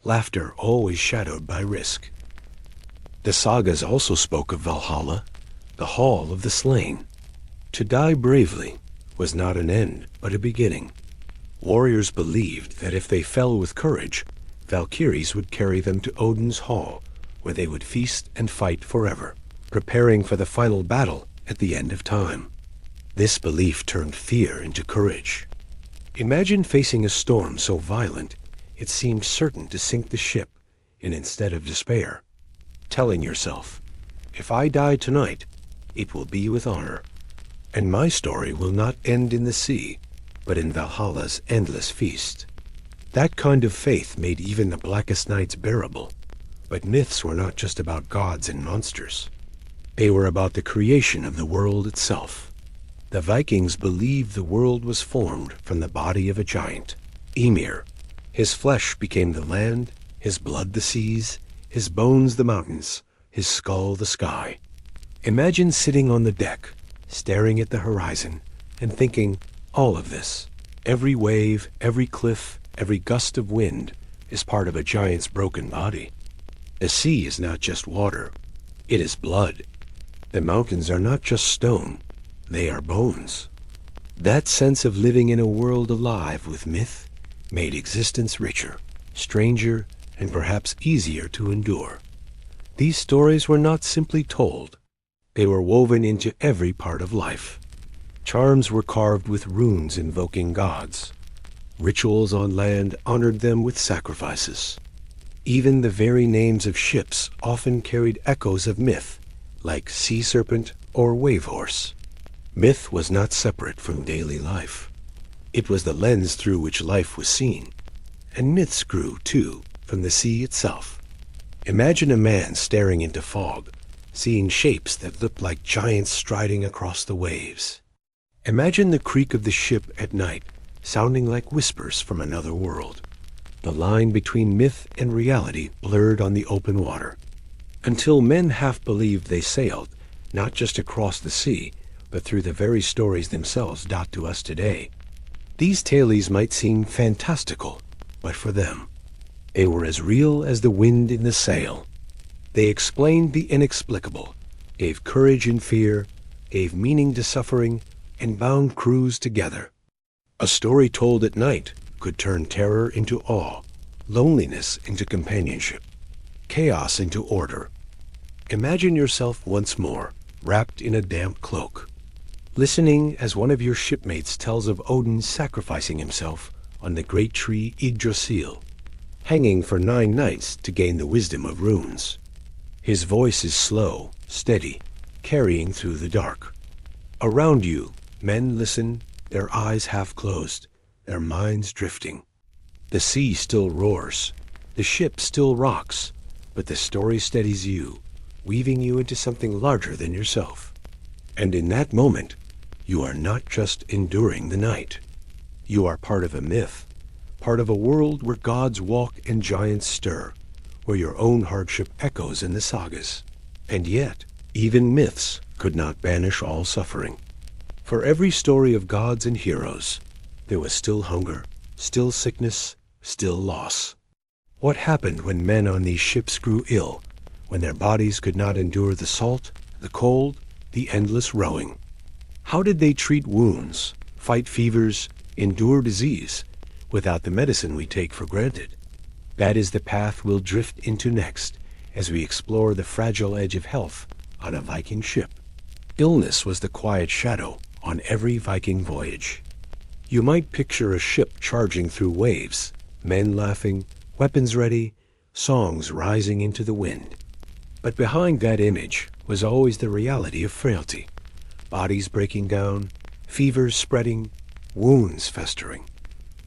laughter always shadowed by risk. The sagas also spoke of Valhalla, the hall of the slain. To die bravely was not an end, but a beginning. Warriors believed that if they fell with courage, Valkyries would carry them to Odin's hall, where they would feast and fight forever, preparing for the final battle at the end of time. This belief turned fear into courage. Imagine facing a storm so violent it seemed certain to sink the ship, and instead of despair, telling yourself, if I die tonight, it will be with honor, and my story will not end in the sea, but in Valhalla's endless feast. That kind of faith made even the blackest nights bearable. But myths were not just about gods and monsters. They were about the creation of the world itself. The Vikings believed the world was formed from the body of a giant, Ymir. His flesh became the land, his blood the seas, his bones the mountains, his skull the sky. Imagine sitting on the deck, staring at the horizon, and thinking, all of this, every wave, every cliff, every gust of wind, is part of a giant's broken body. The sea is not just water, it is blood. The mountains are not just stone, they are bones. That sense of living in a world alive with myth made existence richer, stranger, and perhaps easier to endure. These stories were not simply told. They were woven into every part of life. Charms were carved with runes invoking gods. Rituals on land honored them with sacrifices. Even the very names of ships often carried echoes of myth, like sea serpent or wave horse. Myth was not separate from daily life. It was the lens through which life was seen. And myths grew, too, from the sea itself. Imagine a man staring into fog, seeing shapes that looked like giants striding across the waves. Imagine the creak of the ship at night, sounding like whispers from another world. The line between myth and reality blurred on the open water, until men half believed they sailed, not just across the sea, but through the very stories themselves dot to us today. These tales might seem fantastical, but for them, they were as real as the wind in the sail. They explained the inexplicable, gave courage in fear, gave meaning to suffering, and bound crews together. A story told at night could turn terror into awe, loneliness into companionship, chaos into order. Imagine yourself once more, wrapped in a damp cloak, listening as one of your shipmates tells of Odin sacrificing himself on the great tree Yggdrasil, hanging for 9 nights to gain the wisdom of runes. His voice is slow, steady, carrying through the dark. Around you, men listen, their eyes half closed, their minds drifting. The sea still roars, the ship still rocks, but the story steadies you, weaving you into something larger than yourself. And in that moment, you are not just enduring the night. You are part of a myth, part of a world where gods walk and giants stir, where your own hardship echoes in the sagas. And yet, even myths could not banish all suffering. For every story of gods and heroes, there was still hunger, still sickness, still loss. What happened when men on these ships grew ill, when their bodies could not endure the salt, the cold, the endless rowing? How did they treat wounds, fight fevers, endure disease, without the medicine we take for granted? That is the path we'll drift into next as we explore the fragile edge of health on a Viking ship. Illness was the quiet shadow on every Viking voyage. You might picture a ship charging through waves, men laughing, weapons ready, songs rising into the wind. But behind that image was always the reality of frailty. Bodies breaking down, fevers spreading, wounds festering.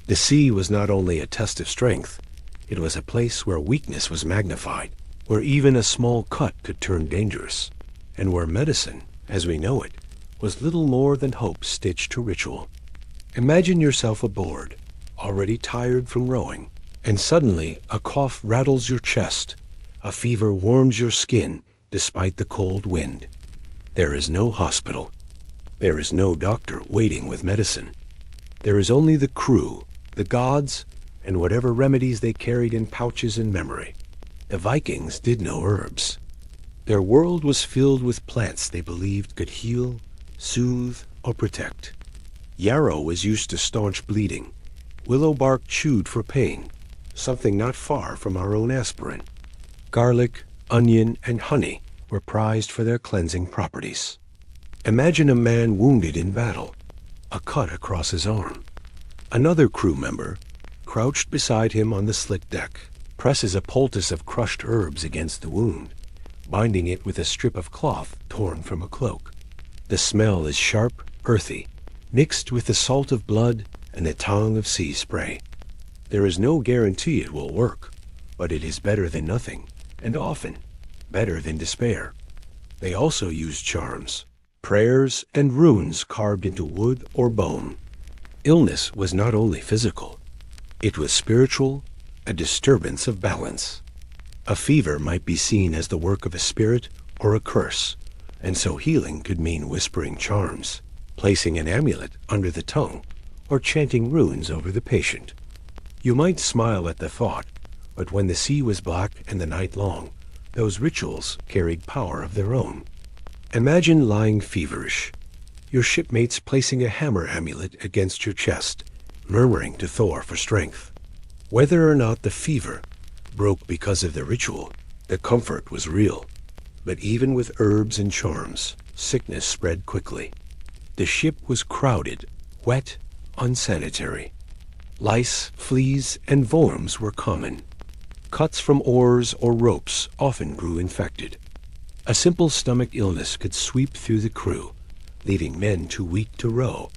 The sea was not only a test of strength, it was a place where weakness was magnified, where even a small cut could turn dangerous, and where medicine, as we know it, was little more than hope stitched to ritual. Imagine yourself aboard, already tired from rowing, and suddenly a cough rattles your chest, a fever warms your skin despite the cold wind. There is no hospital. There is no doctor waiting with medicine. There is only the crew, the gods, and whatever remedies they carried in pouches in memory. The Vikings did no herbs. Their world was filled with plants they believed could heal, soothe, or protect. Yarrow was used to staunch bleeding, willow bark chewed for pain, something not far from our own aspirin. Garlic, onion, and honey were prized for their cleansing properties. Imagine a man wounded in battle, a cut across his arm. Another crew member, crouched beside him on the slick deck, presses a poultice of crushed herbs against the wound, binding it with a strip of cloth torn from a cloak. The smell is sharp, earthy, mixed with the salt of blood and the tang of sea spray. There is no guarantee it will work, but it is better than nothing, and often better than despair. They also used charms, prayers, and runes carved into wood or bone. Illness was not only physical, it was spiritual, a disturbance of balance. A fever might be seen as the work of a spirit or a curse, and so healing could mean whispering charms, placing an amulet under the tongue, or chanting runes over the patient. You might smile at the thought, but when the sea was black and the night long, those rituals carried power of their own. Imagine lying feverish, your shipmates placing a hammer amulet against your chest, murmuring to Thor for strength. Whether or not the fever broke because of the ritual, the comfort was real. But even with herbs and charms, sickness spread quickly. The ship was crowded, wet, unsanitary. Lice, fleas, and worms were common. Cuts from oars or ropes often grew infected. A simple stomach illness could sweep through the crew, leaving men too weak to row.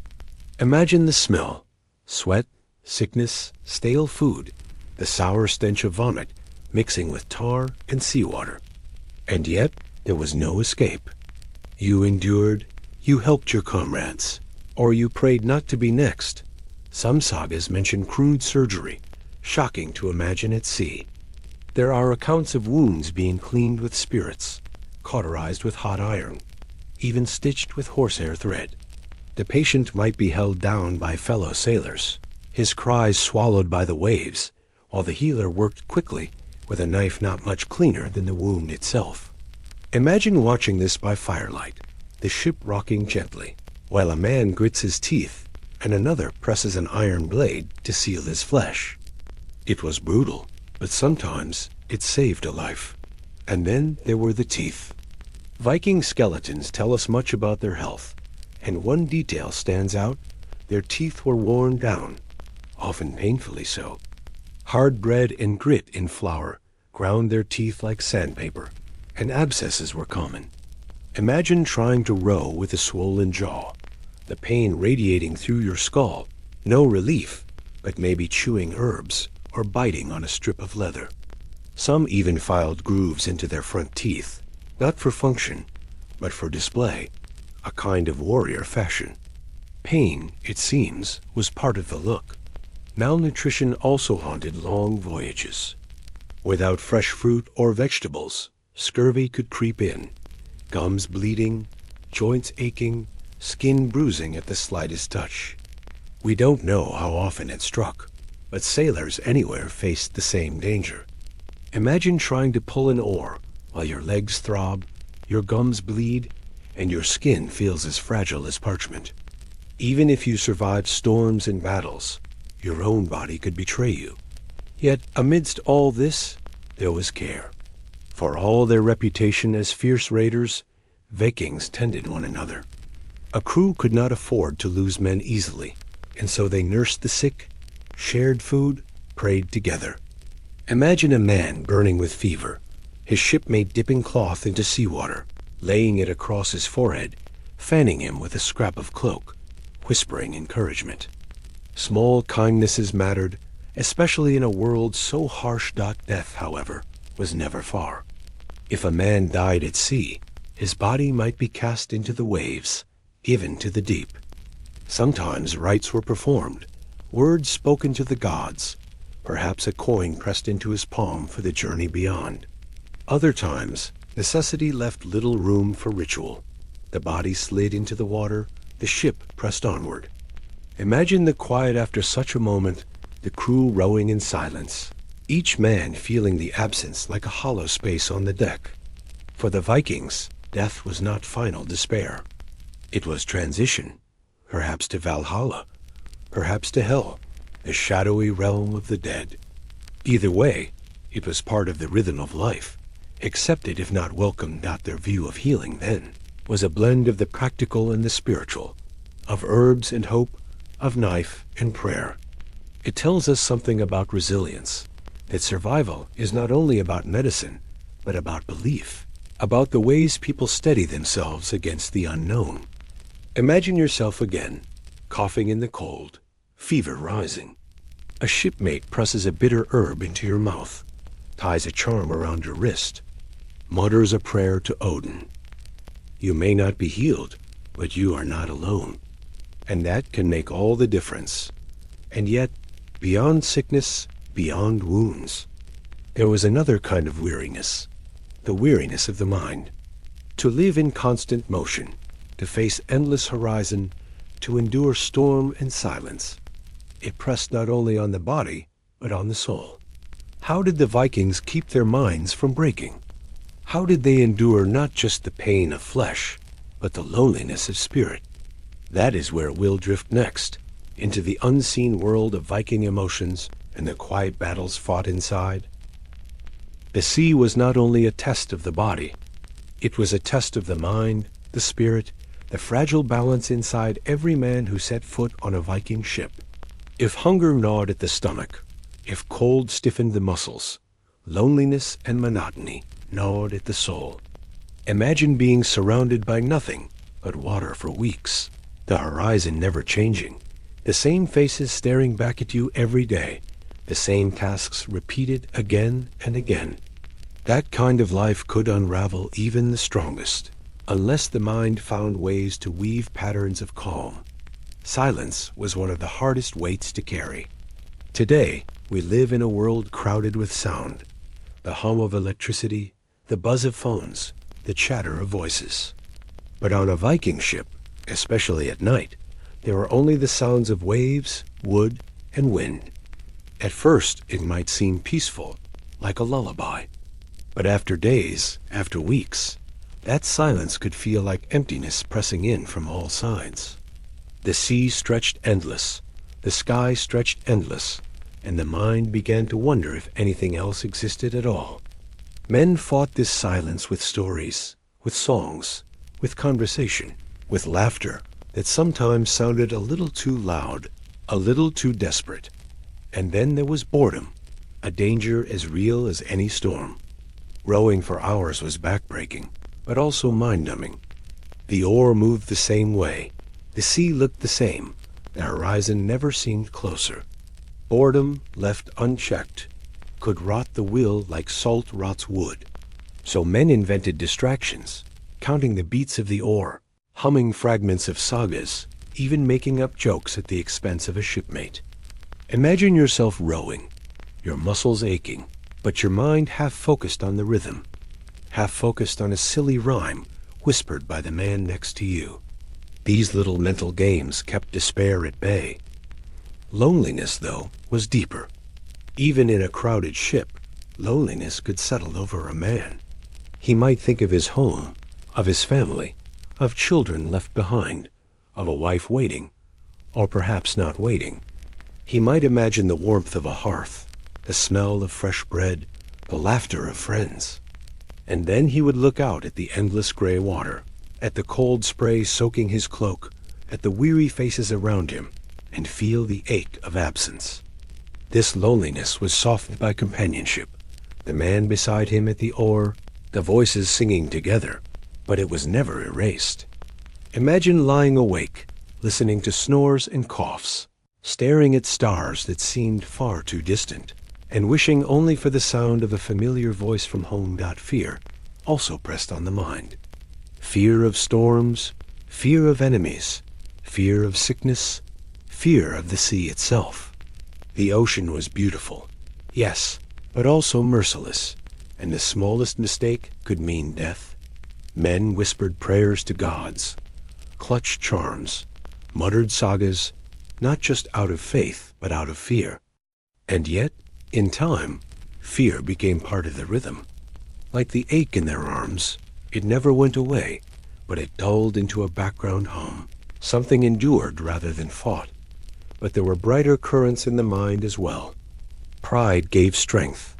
Imagine the smell: sweat, sickness, stale food, the sour stench of vomit mixing with tar and seawater. And yet there was no escape. You endured, you helped your comrades, or you prayed not to be next. Some sagas mention crude surgery, shocking to imagine at sea. There are accounts of wounds being cleaned with spirits, cauterized with hot iron, even stitched with horsehair thread. The patient might be held down by fellow sailors, his cries swallowed by the waves, while the healer worked quickly with a knife not much cleaner than the wound itself. Imagine watching this by firelight, the ship rocking gently, while a man grits his teeth and another presses an iron blade to seal his flesh. It was brutal, but sometimes it saved a life. And then there were the teeth. Viking skeletons tell us much about their health, and one detail stands out: their teeth were worn down, often painfully so. Hard bread and grit in flour ground their teeth like sandpaper, and abscesses were common. Imagine trying to row with a swollen jaw, the pain radiating through your skull, no relief, but maybe chewing herbs or biting on a strip of leather. Some even filed grooves into their front teeth, not for function, but for display, a kind of warrior fashion. Pain, it seems, was part of the look. Malnutrition also haunted long voyages. Without fresh fruit or vegetables, scurvy could creep in, gums bleeding, joints aching, skin bruising at the slightest touch. We don't know how often it struck, but sailors anywhere faced the same danger. Imagine trying to pull an oar while your legs throb, your gums bleed, and your skin feels as fragile as parchment. Even if you survived storms and battles, your own body could betray you. Yet amidst all this, there was care. For all their reputation as fierce raiders, Vikings tended one another. A crew could not afford to lose men easily, and so they nursed the sick, shared food, prayed together. Imagine a man burning with fever, his shipmate dipping cloth into seawater, laying it across his forehead, fanning him with a scrap of cloak, whispering encouragement. Small kindnesses mattered, especially in a world so harsh. Death, however, was never far. If a man died at sea, his body might be cast into the waves, given to the deep. Sometimes rites were performed, words spoken to the gods, perhaps a coin pressed into his palm for the journey beyond. Other times, necessity left little room for ritual. The body slid into the water, the ship pressed onward. Imagine the quiet after such a moment, the crew rowing in silence, each man feeling the absence like a hollow space on the deck. For the Vikings, death was not final despair. It was transition, perhaps to Valhalla, perhaps to hell, the shadowy realm of the dead. Either way, it was part of the rhythm of life, accepted if not welcomed. Their view of healing then was a blend of the practical and the spiritual, of herbs and hope, of knife and prayer. It tells us something about resilience, that survival is not only about medicine, but about belief, about the ways people steady themselves against the unknown. Imagine yourself again, coughing in the cold, fever rising. A shipmate presses a bitter herb into your mouth, ties a charm around your wrist, mutters a prayer to Odin. You may not be healed, but you are not alone. And that can make all the difference. And yet, beyond sickness, beyond wounds, there was another kind of weariness, the weariness of the mind. To live in constant motion, to face endless horizon, to endure storm and silence. It pressed not only on the body, but on the soul. How did the Vikings keep their minds from breaking? How did they endure not just the pain of flesh, but the loneliness of spirit? That is where we'll drift next, into the unseen world of Viking emotions and the quiet battles fought inside. The sea was not only a test of the body, it was a test of the mind, the spirit, the fragile balance inside every man who set foot on a Viking ship. If hunger gnawed at the stomach, if cold stiffened the muscles, loneliness and monotony gnawed at the soul. Imagine being surrounded by nothing but water for weeks, the horizon never changing, the same faces staring back at you every day, the same tasks repeated again and again. That kind of life could unravel even the strongest, unless the mind found ways to weave patterns of calm. Silence was one of the hardest weights to carry. Today, we live in a world crowded with sound, the hum of electricity, the buzz of phones, the chatter of voices. But on a Viking ship, especially at night, there are only the sounds of waves, wood, and wind. At first, it might seem peaceful, like a lullaby. But after days, after weeks, that silence could feel like emptiness pressing in from all sides. The sea stretched endless, the sky stretched endless, and the mind began to wonder if anything else existed at all. Men fought this silence with stories, with songs, with conversation, with laughter that sometimes sounded a little too loud, a little too desperate. And then there was boredom, a danger as real as any storm. Rowing for hours was backbreaking, but also mind-numbing. The oar moved the same way, the sea looked the same, the horizon never seemed closer. Boredom, left unchecked, could rot the will like salt rots wood. So men invented distractions, counting the beats of the oar, humming fragments of sagas, even making up jokes at the expense of a shipmate. Imagine yourself rowing, your muscles aching, but your mind half focused on the rhythm, half focused on a silly rhyme whispered by the man next to you. These little mental games kept despair at bay. Loneliness, though, was deeper. Even in a crowded ship, loneliness could settle over a man. He might think of his home, of his family, of children left behind, of a wife waiting, or perhaps not waiting. He might imagine the warmth of a hearth, the smell of fresh bread, the laughter of friends. And then he would look out at the endless gray water, at the cold spray soaking his cloak, at the weary faces around him, and feel the ache of absence. This loneliness was softened by companionship, the man beside him at the oar, the voices singing together, but it was never erased. Imagine lying awake, listening to snores and coughs, staring at stars that seemed far too distant, and wishing only for the sound of a familiar voice from home. Fear also pressed on the mind. Fear of storms, fear of enemies, fear of sickness, fear of the sea itself. The ocean was beautiful, yes, but also merciless, and the smallest mistake could mean death. Men whispered prayers to gods, clutched charms, muttered sagas, not just out of faith, but out of fear. And yet, in time, fear became part of the rhythm. Like the ache in their arms, it never went away, but it dulled into a background hum. Something endured rather than fought. But there were brighter currents in the mind as well. Pride gave strength.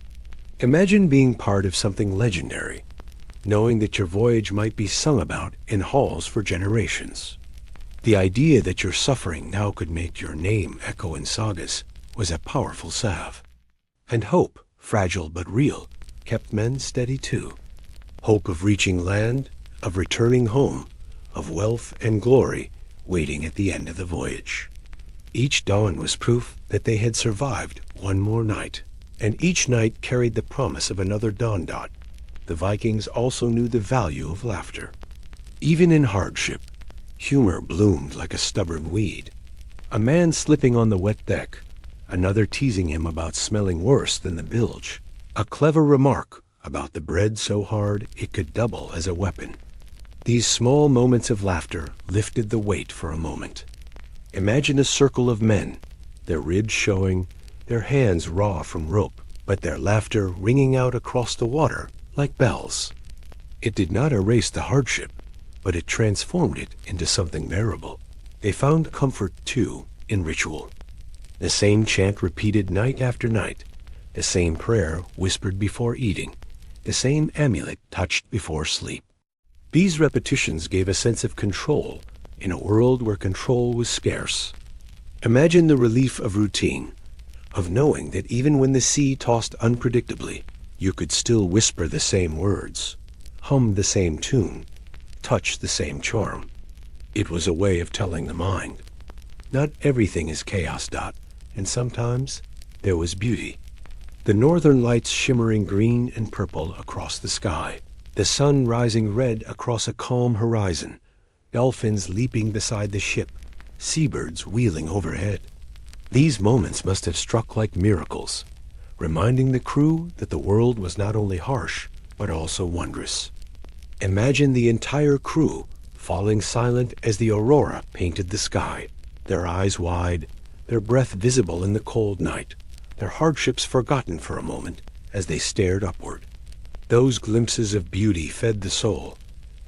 Imagine being part of something legendary, knowing that your voyage might be sung about in halls for generations. The idea that your suffering now could make your name echo in sagas was a powerful salve. And hope, fragile but real, kept men steady too. Hope of reaching land, of returning home, of wealth and glory waiting at the end of the voyage. Each dawn was proof that they had survived one more night, and each night carried the promise of another dawn. The Vikings also knew the value of laughter. Even in hardship, humor bloomed like a stubborn weed. A man slipping on the wet deck, another teasing him about smelling worse than the bilge, a clever remark about the bread so hard it could double as a weapon. These small moments of laughter lifted the weight for a moment. Imagine a circle of men, their ribs showing, their hands raw from rope, but their laughter ringing out across the water like bells. It did not erase the hardship, but it transformed it into something bearable. They found comfort, too, in ritual. The same chant repeated night after night, the same prayer whispered before eating, the same amulet touched before sleep. These repetitions gave a sense of control in a world where control was scarce. Imagine the relief of routine, of knowing that even when the sea tossed unpredictably, you could still whisper the same words, hum the same tune, touch the same charm. It was a way of telling the mind, not everything is chaos. And sometimes there was beauty. The northern lights shimmering green and purple across the sky, the sun rising red across a calm horizon, dolphins leaping beside the ship, seabirds wheeling overhead. These moments must have struck like miracles, reminding the crew that the world was not only harsh, but also wondrous. Imagine the entire crew falling silent as the aurora painted the sky, their eyes wide, their breath visible in the cold night, their hardships forgotten for a moment as they stared upward. Those glimpses of beauty fed the soul,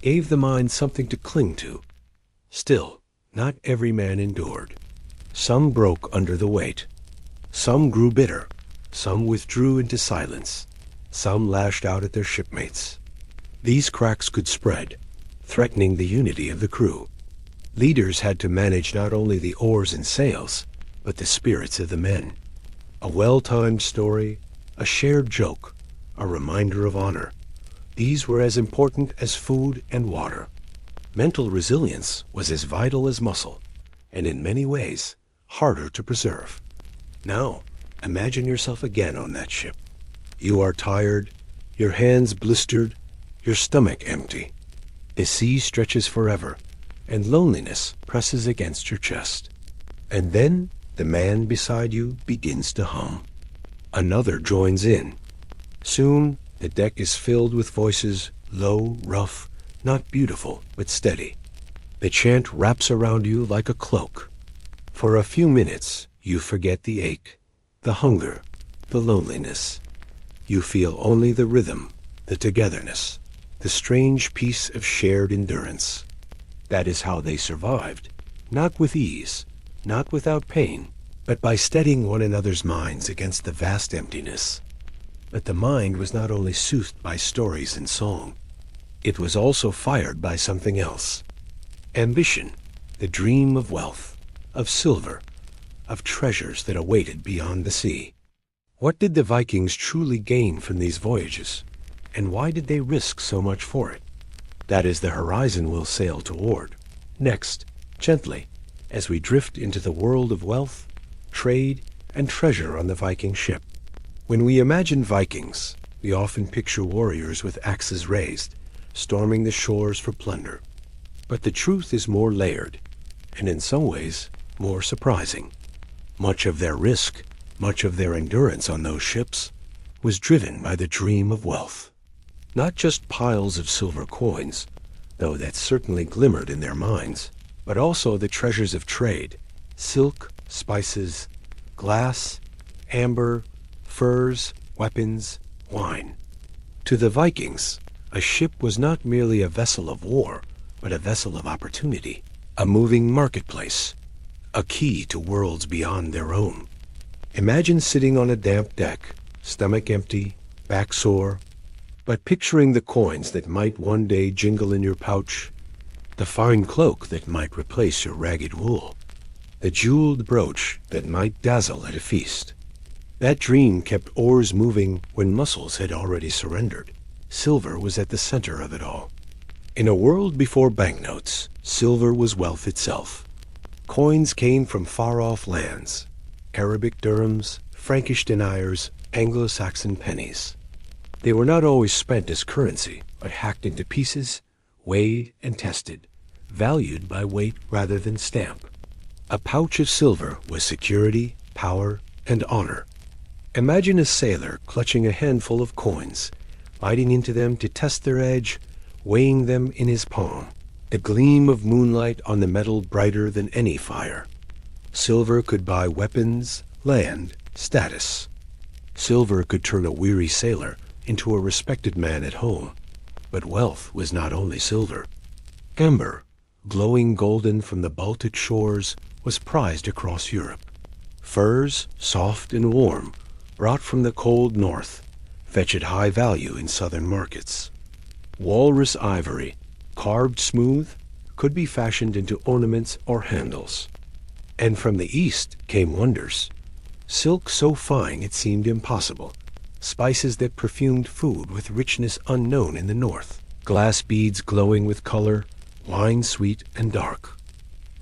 gave the mind something to cling to. Still, not every man endured. Some broke under the weight. Some grew bitter. Some withdrew into silence. Some lashed out at their shipmates. These cracks could spread, threatening the unity of the crew. Leaders had to manage not only the oars and sails, but the spirits of the men. A well-timed story, a shared joke, a reminder of honor. These were as important as food and water. Mental resilience was as vital as muscle, and in many ways, harder to preserve. Now, imagine yourself again on that ship. You are tired, your hands blistered, your stomach empty. The sea stretches forever, and loneliness presses against your chest. And then the man beside you begins to hum. Another joins in. Soon, the deck is filled with voices, low, rough, not beautiful, but steady. The chant wraps around you like a cloak. For a few minutes, you forget the ache, the hunger, the loneliness. You feel only the rhythm, the togetherness, the strange peace of shared endurance. That is how they survived, not with ease, not without pain, but by steadying one another's minds against the vast emptiness. But the mind was not only soothed by stories and song, it was also fired by something else. Ambition, the dream of wealth, of silver, of treasures that awaited beyond the sea. What did the Vikings truly gain from these voyages, and why did they risk so much for it? That is the horizon we'll sail toward. Next, gently, as we drift into the world of wealth, trade, and treasure on the Viking ship. When we imagine Vikings, we often picture warriors with axes raised, storming the shores for plunder. But the truth is more layered, and in some ways, more surprising. Much of their risk, much of their endurance on those ships, was driven by the dream of wealth. Not just piles of silver coins, though that certainly glimmered in their minds, but also the treasures of trade, silk, spices, glass, amber, furs, weapons, wine. To the Vikings, a ship was not merely a vessel of war, but a vessel of opportunity, a moving marketplace, a key to worlds beyond their own. Imagine sitting on a damp deck, stomach empty, back sore, but picturing the coins that might one day jingle in your pouch, the fine cloak that might replace your ragged wool, the jeweled brooch that might dazzle at a feast. That dream kept oars moving when muscles had already surrendered. Silver was at the center of it all. In a world before banknotes, silver was wealth itself. Coins came from far-off lands, Arabic dirhams, Frankish deniers, Anglo-Saxon pennies. They were not always spent as currency, but hacked into pieces, weighed and tested, valued by weight rather than stamp. A pouch of silver was security, power, and honor. Imagine a sailor clutching a handful of coins, biting into them to test their edge, weighing them in his palm, the gleam of moonlight on the metal brighter than any fire. Silver could buy weapons, land, status. Silver could turn a weary sailor into a respected man at home. But wealth was not only silver. Amber, glowing golden from the Baltic shores, was prized across Europe. Furs, soft and warm, brought from the cold north, fetched high value in southern markets. Walrus ivory, carved smooth, could be fashioned into ornaments or handles. And from the east came wonders. Silk so fine it seemed impossible. Spices that perfumed food with richness unknown in the north. Glass beads glowing with color, wine sweet and dark.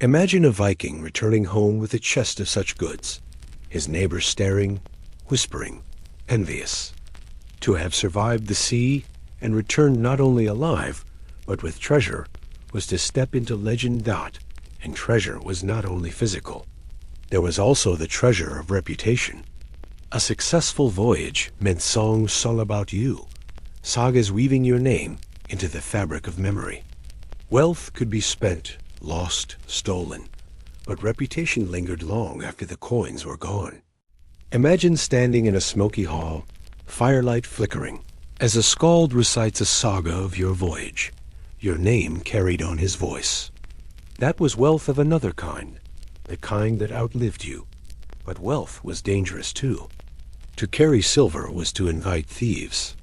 Imagine a Viking returning home with a chest of such goods, his neighbors staring, whispering, envious. To have survived the sea and returned not only alive, but with treasure, was to step into legend. And treasure was not only physical. There was also the treasure of reputation. A successful voyage meant songs sung about you, sagas weaving your name into the fabric of memory. Wealth could be spent, lost, stolen, but reputation lingered long after the coins were gone. Imagine standing in a smoky hall, firelight flickering, as a skald recites a saga of your voyage, your name carried on his voice. That was wealth of another kind, the kind that outlived you. But wealth was dangerous too. To carry silver was to invite thieves.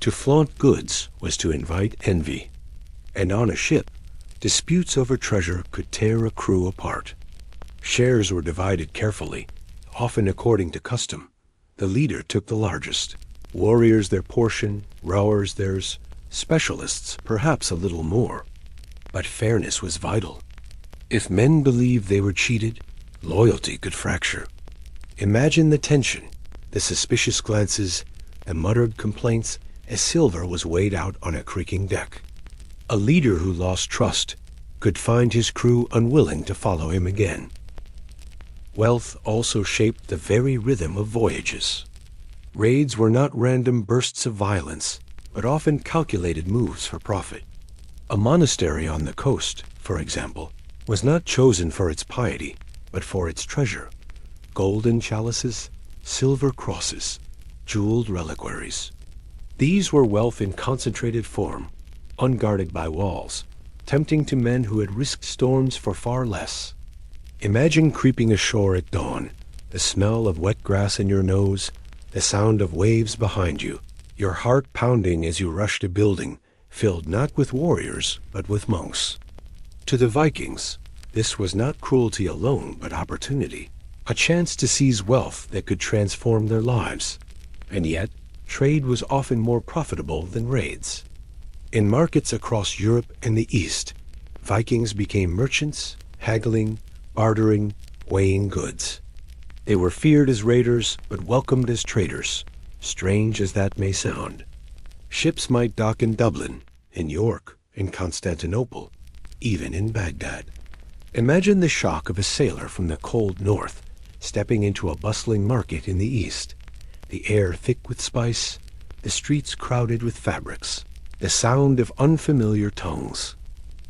To flaunt goods was to invite envy. And on a ship, disputes over treasure could tear a crew apart. Shares were divided carefully, often according to custom. The leader took the largest. Warriors their portion, rowers theirs, specialists perhaps a little more. But fairness was vital. If men believed they were cheated, loyalty could fracture. Imagine the tension, the suspicious glances, the muttered complaints as silver was weighed out on a creaking deck. A leader who lost trust could find his crew unwilling to follow him again. Wealth also shaped the very rhythm of voyages. Raids were not random bursts of violence, but often calculated moves for profit. A monastery on the coast, for example, was not chosen for its piety, but for its treasure. Golden chalices, silver crosses, jeweled reliquaries. These were wealth in concentrated form, unguarded by walls, tempting to men who had risked storms for far less. Imagine creeping ashore at dawn, the smell of wet grass in your nose, the sound of waves behind you, your heart pounding as you rushed a building filled not with warriors, but with monks. To the Vikings, this was not cruelty alone, but opportunity, a chance to seize wealth that could transform their lives. And yet, trade was often more profitable than raids. In markets across Europe and the East, Vikings became merchants, haggling, bartering, weighing goods. They were feared as raiders, but welcomed as traders, strange as that may sound. Ships might dock in Dublin, in York, in Constantinople, even in Baghdad. Imagine the shock of a sailor from the cold north stepping into a bustling market in the east, the air thick with spice, the streets crowded with fabrics, the sound of unfamiliar tongues.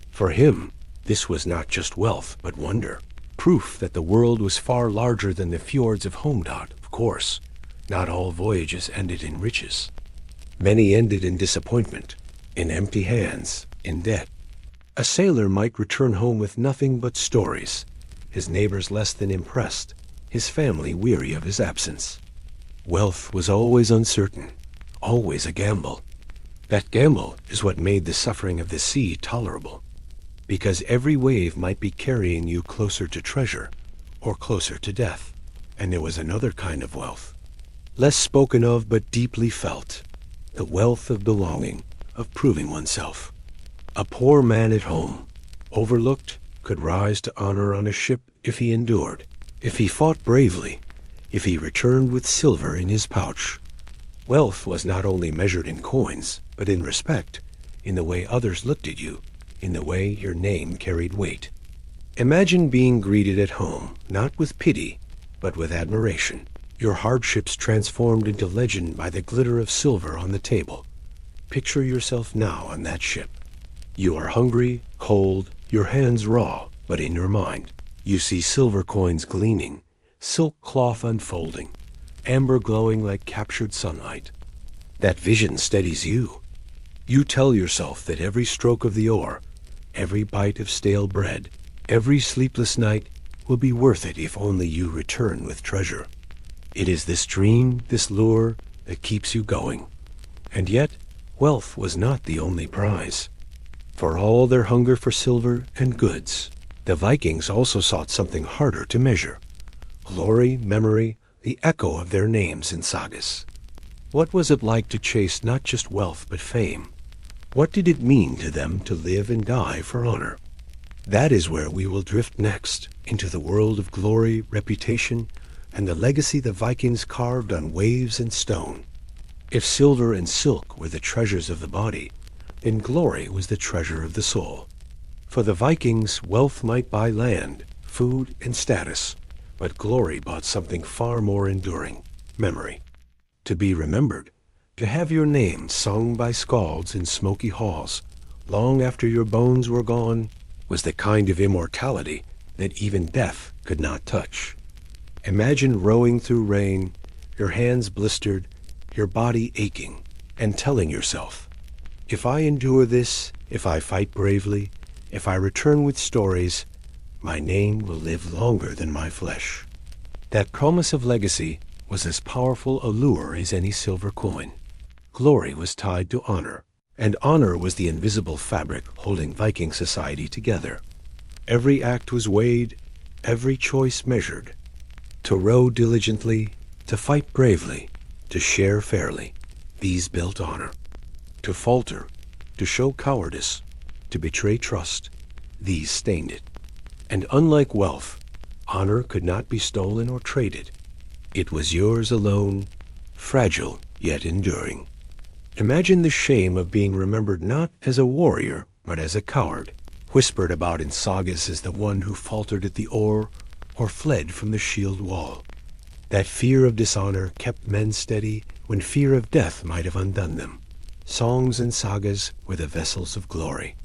For him, this was not just wealth, but wonder, proof that the world was far larger than the fjords of Homedot. Of course, not all voyages ended in riches. Many ended in disappointment, in empty hands, in debt. A sailor might return home with nothing but stories, his neighbors less than impressed, his family weary of his absence. Wealth was always uncertain, always a gamble. That gamble is what made the suffering of the sea tolerable, because every wave might be carrying you closer to treasure or closer to death. And there was another kind of wealth, less spoken of but deeply felt, the wealth of belonging, of proving oneself. A poor man at home, overlooked, could rise to honor on a ship if he endured, if he fought bravely, if he returned with silver in his pouch. Wealth was not only measured in coins, but in respect, in the way others looked at you, in the way your name carried weight. Imagine being greeted at home, not with pity, but with admiration, your hardships transformed into legend by the glitter of silver on the table. Picture yourself now on that ship. You are hungry, cold, your hands raw, but in your mind, you see silver coins gleaming, silk cloth unfolding, amber glowing like captured sunlight. That vision steadies you. You tell yourself that every stroke of the oar, every bite of stale bread, every sleepless night will be worth it if only you return with treasure. It is this dream, this lure, that keeps you going. And yet, wealth was not the only prize. For all their hunger for silver and goods, the Vikings also sought something harder to measure. Glory, memory, the echo of their names in sagas. What was it like to chase not just wealth but fame? What did it mean to them to live and die for honor? That is where we will drift next, into the world of glory, reputation, and the legacy the Vikings carved on waves and stone. If silver and silk were the treasures of the body, then glory was the treasure of the soul. For the Vikings, wealth might buy land, food, and status, but glory bought something far more enduring, memory. To be remembered, to have your name sung by skalds in smoky halls, long after your bones were gone, was the kind of immortality that even death could not touch. Imagine rowing through rain, your hands blistered, your body aching, and telling yourself, if I endure this, if I fight bravely, if I return with stories, my name will live longer than my flesh. That promise of legacy was as powerful a lure as any silver coin. Glory was tied to honor, and honor was the invisible fabric holding Viking society together. Every act was weighed, every choice measured. To row diligently, to fight bravely, to share fairly, these built honor. To falter, to show cowardice, to betray trust, these stained it. And unlike wealth, honor could not be stolen or traded. It was yours alone, fragile yet enduring. Imagine the shame of being remembered not as a warrior, but as a coward, whispered about in sagas as the one who faltered at the oar or fled from the shield wall. That fear of dishonor kept men steady when fear of death might have undone them. Songs and sagas were the vessels of glory.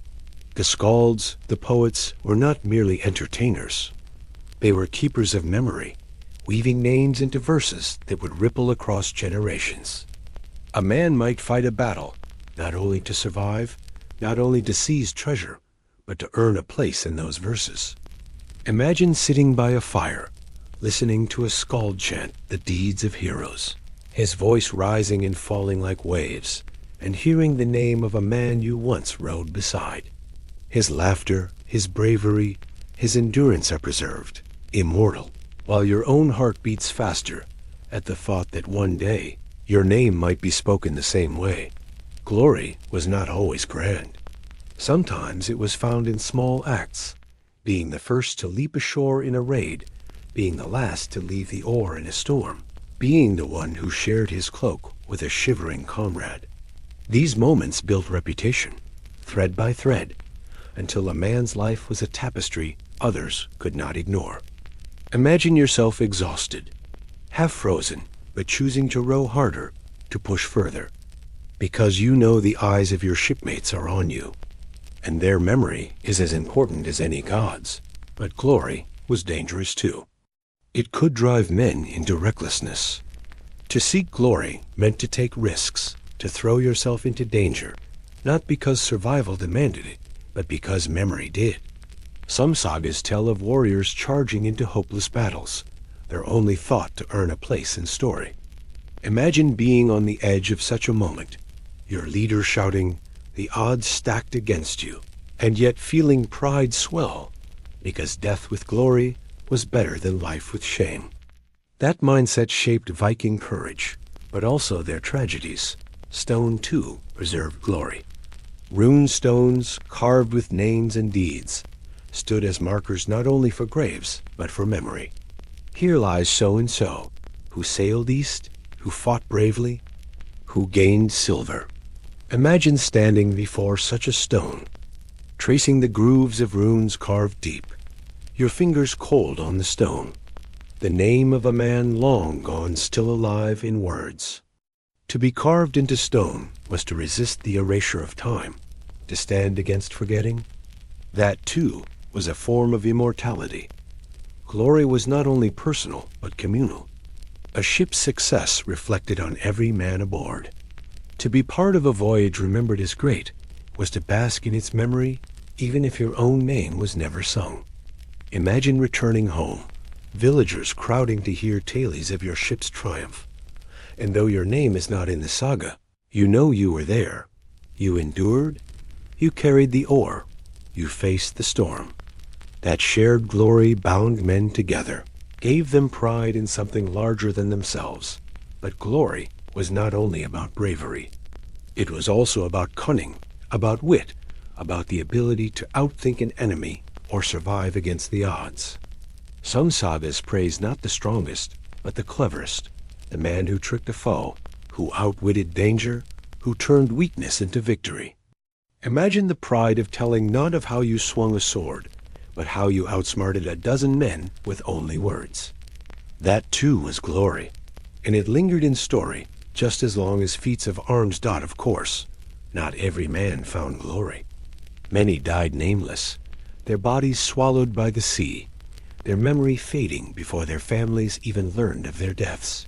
The skalds, the poets, were not merely entertainers. They were keepers of memory, weaving names into verses that would ripple across generations. A man might fight a battle, not only to survive, not only to seize treasure, but to earn a place in those verses. Imagine sitting by a fire, listening to a skald chant the deeds of heroes, his voice rising and falling like waves, and hearing the name of a man you once rode beside. His laughter, his bravery, his endurance are preserved, immortal, while your own heart beats faster at the thought that one day your name might be spoken the same way. Glory was not always grand. Sometimes it was found in small acts, being the first to leap ashore in a raid, being the last to leave the oar in a storm, being the one who shared his cloak with a shivering comrade. These moments built reputation, thread by thread, until a man's life was a tapestry others could not ignore. Imagine yourself exhausted, half frozen, but choosing to row harder, to push further, because you know the eyes of your shipmates are on you, and their memory is as important as any god's. But glory was dangerous too. It could drive men into recklessness. To seek glory meant to take risks, to throw yourself into danger, not because survival demanded it, but because memory did. Some sagas tell of warriors charging into hopeless battles, their only thought to earn a place in story. Imagine being on the edge of such a moment, your leader shouting, the odds stacked against you, and yet feeling pride swell, because death with glory was better than life with shame. That mindset shaped Viking courage, but also their tragedies. Stone, too, preserved glory. Rune stones, carved with names and deeds, stood as markers not only for graves, but for memory. Here lies so-and-so, who sailed east, who fought bravely, who gained silver. Imagine standing before such a stone, tracing the grooves of runes carved deep, your fingers cold on the stone, the name of a man long gone still alive in words. To be carved into stone was to resist the erasure of time, to stand against forgetting. That, too, was a form of immortality. Glory was not only personal, but communal. A ship's success reflected on every man aboard. To be part of a voyage remembered as great was to bask in its memory, even if your own name was never sung. Imagine returning home, villagers crowding to hear tales of your ship's triumph. And though your name is not in the saga, you know you were there. You endured, you carried the oar, you faced the storm. That shared glory bound men together, gave them pride in something larger than themselves. But glory was not only about bravery. It was also about cunning, about wit, about the ability to outthink an enemy or survive against the odds. Some sagas praise not the strongest, but the cleverest, the man who tricked a foe, who outwitted danger, who turned weakness into victory. Imagine the pride of telling not of how you swung a sword, but how you outsmarted a dozen men with only words. That too was glory, and it lingered in story just as long as feats of arms dot, of course. Not every man found glory. Many died nameless, their bodies swallowed by the sea, their memory fading before their families even learned of their deaths.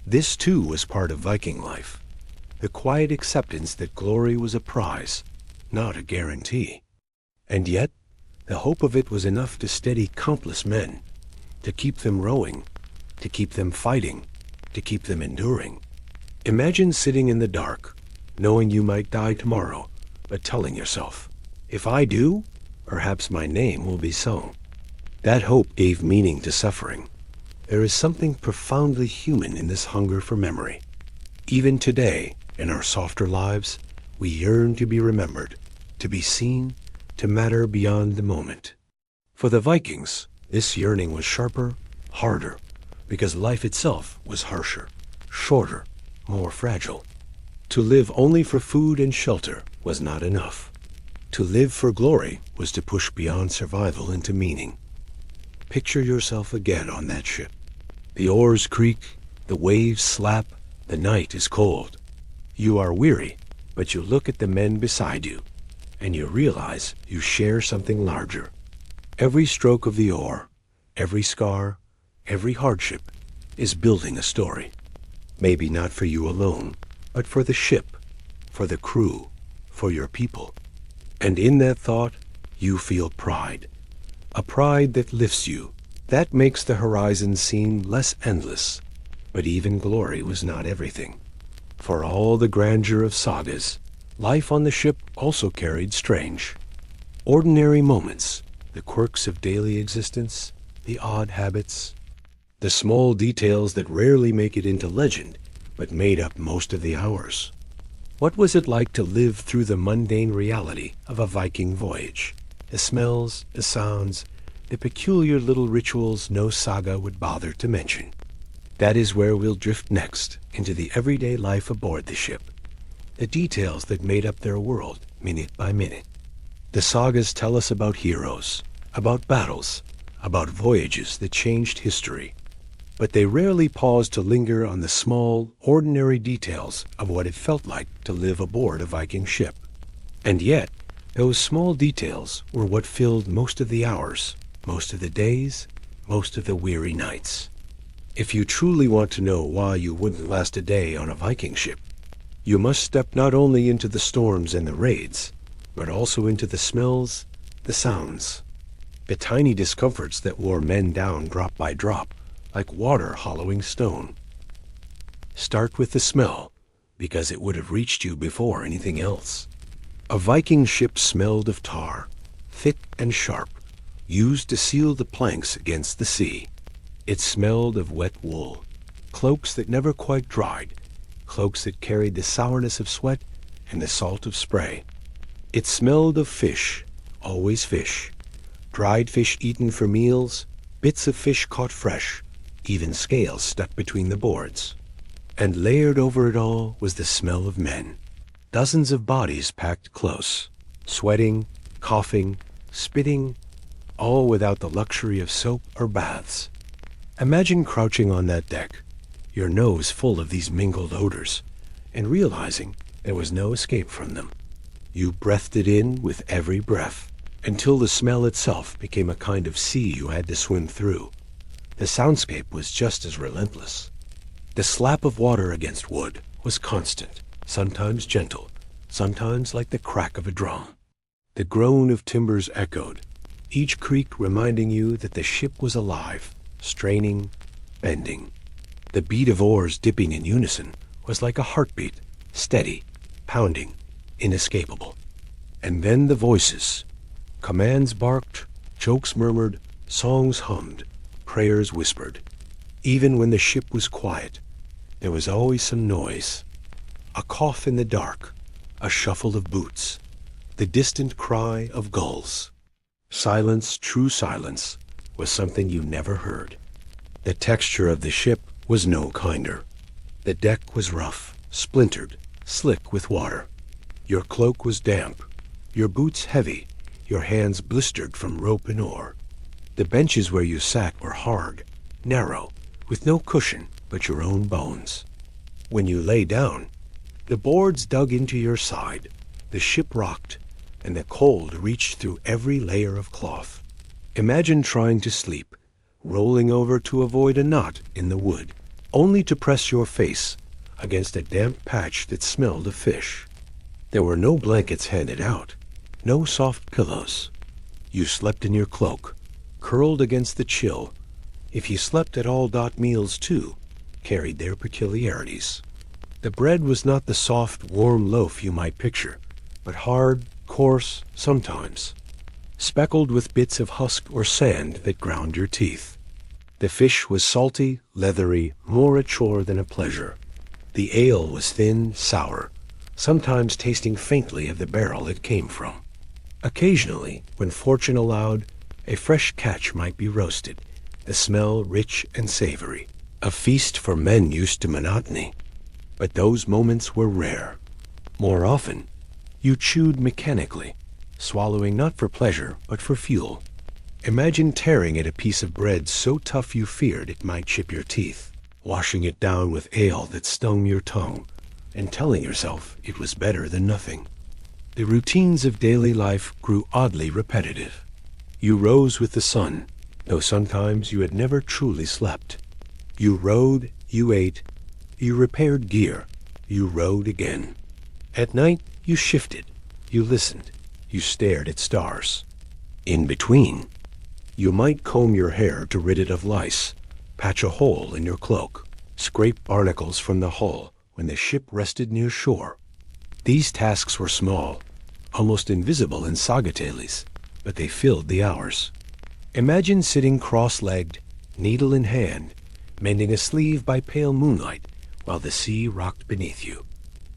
This too was part of Viking life, the quiet acceptance that glory was a prize, not a guarantee. And yet, the hope of it was enough to steady countless men, to keep them rowing, to keep them fighting, to keep them enduring. Imagine sitting in the dark, knowing you might die tomorrow, but telling yourself, if I do, perhaps my name will be sung. That hope gave meaning to suffering. There is something profoundly human in this hunger for memory. Even today, in our softer lives, we yearn to be remembered, to be seen, to matter beyond the moment. For the Vikings, this yearning was sharper, harder, because life itself was harsher, shorter, more fragile. To live only for food and shelter was not enough. To live for glory was to push beyond survival into meaning. Picture yourself again on that ship. The oars creak, the waves slap, the night is cold. You are weary, but you look at the men beside you, and you realize you share something larger. Every stroke of the oar, every scar, every hardship is building a story. Maybe not for you alone, but for the ship, for the crew, for your people. And in that thought, you feel pride. A pride that lifts you, that makes the horizon seem less endless. But even glory was not everything. For all the grandeur of sagas, life on the ship also carried strange, ordinary moments, the quirks of daily existence, the odd habits, the small details that rarely make it into legend, but made up most of the hours. What was it like to live through the mundane reality of a Viking voyage? The smells, the sounds, the peculiar little rituals no saga would bother to mention. That is where we'll drift next, into the everyday life aboard the ship. The details that made up their world, minute by minute. The sagas tell us about heroes, about battles, about voyages that changed history. But they rarely pause to linger on the small, ordinary details of what it felt like to live aboard a Viking ship. And yet, those small details were what filled most of the hours, most of the days, most of the weary nights. If you truly want to know why you wouldn't last a day on a Viking ship, you must step not only into the storms and the raids, but also into the smells, the sounds, the tiny discomforts that wore men down drop by drop, like water hollowing stone. Start with the smell, because it would have reached you before anything else. A Viking ship smelled of tar, thick and sharp, used to seal the planks against the sea. It smelled of wet wool, cloaks that never quite dried, cloaks that carried the sourness of sweat and the salt of spray. It smelled of fish, always fish, dried fish eaten for meals, bits of fish caught fresh, even scales stuck between the boards. And layered over it all was the smell of men. Dozens of bodies packed close, sweating, coughing, spitting, all without the luxury of soap or baths. Imagine crouching on that deck, your nose full of these mingled odors, and realizing there was no escape from them. You breathed it in with every breath, until the smell itself became a kind of sea you had to swim through. The soundscape was just as relentless. The slap of water against wood was constant, sometimes gentle, sometimes like the crack of a drum. The groan of timbers echoed, each creak reminding you that the ship was alive, straining, bending. The beat of oars dipping in unison was like a heartbeat, steady, pounding, inescapable. And then the voices. Commands barked, jokes murmured, songs hummed, prayers whispered. Even when the ship was quiet, there was always some noise. A cough in the dark, a shuffle of boots, the distant cry of gulls. Silence, true silence, was something you never heard. The texture of the ship was no kinder. The deck was rough, splintered, slick with water. Your cloak was damp, your boots heavy, your hands blistered from rope and oar. The benches where you sat were hard, narrow, with no cushion but your own bones. When you lay down, the boards dug into your side, the ship rocked, and the cold reached through every layer of cloth. Imagine trying to sleep, rolling over to avoid a knot in the wood, only to press your face against a damp patch that smelled of fish. There were no blankets handed out, no soft pillows. You slept in your cloak, curled against the chill. If you slept at all, meals too carried their peculiarities. The bread was not the soft, warm loaf you might picture, but hard, coarse sometimes, speckled with bits of husk or sand that ground your teeth. The fish was salty, leathery, more a chore than a pleasure. The ale was thin, sour, sometimes tasting faintly of the barrel it came from. Occasionally, when fortune allowed, a fresh catch might be roasted, the smell rich and savory, a feast for men used to monotony. But those moments were rare. More often, you chewed mechanically, swallowing not for pleasure, but for fuel. Imagine tearing at a piece of bread so tough you feared it might chip your teeth, washing it down with ale that stung your tongue, and telling yourself it was better than nothing. The routines of daily life grew oddly repetitive. You rose with the sun, though sometimes you had never truly slept. You rode, you ate, you repaired gear, you rode again. At night, you shifted, you listened, you stared at stars. In between, you might comb your hair to rid it of lice, patch a hole in your cloak, scrape barnacles from the hull when the ship rested near shore. These tasks were small, almost invisible in saga tales, but they filled the hours. Imagine sitting cross-legged, needle in hand, mending a sleeve by pale moonlight while the sea rocked beneath you.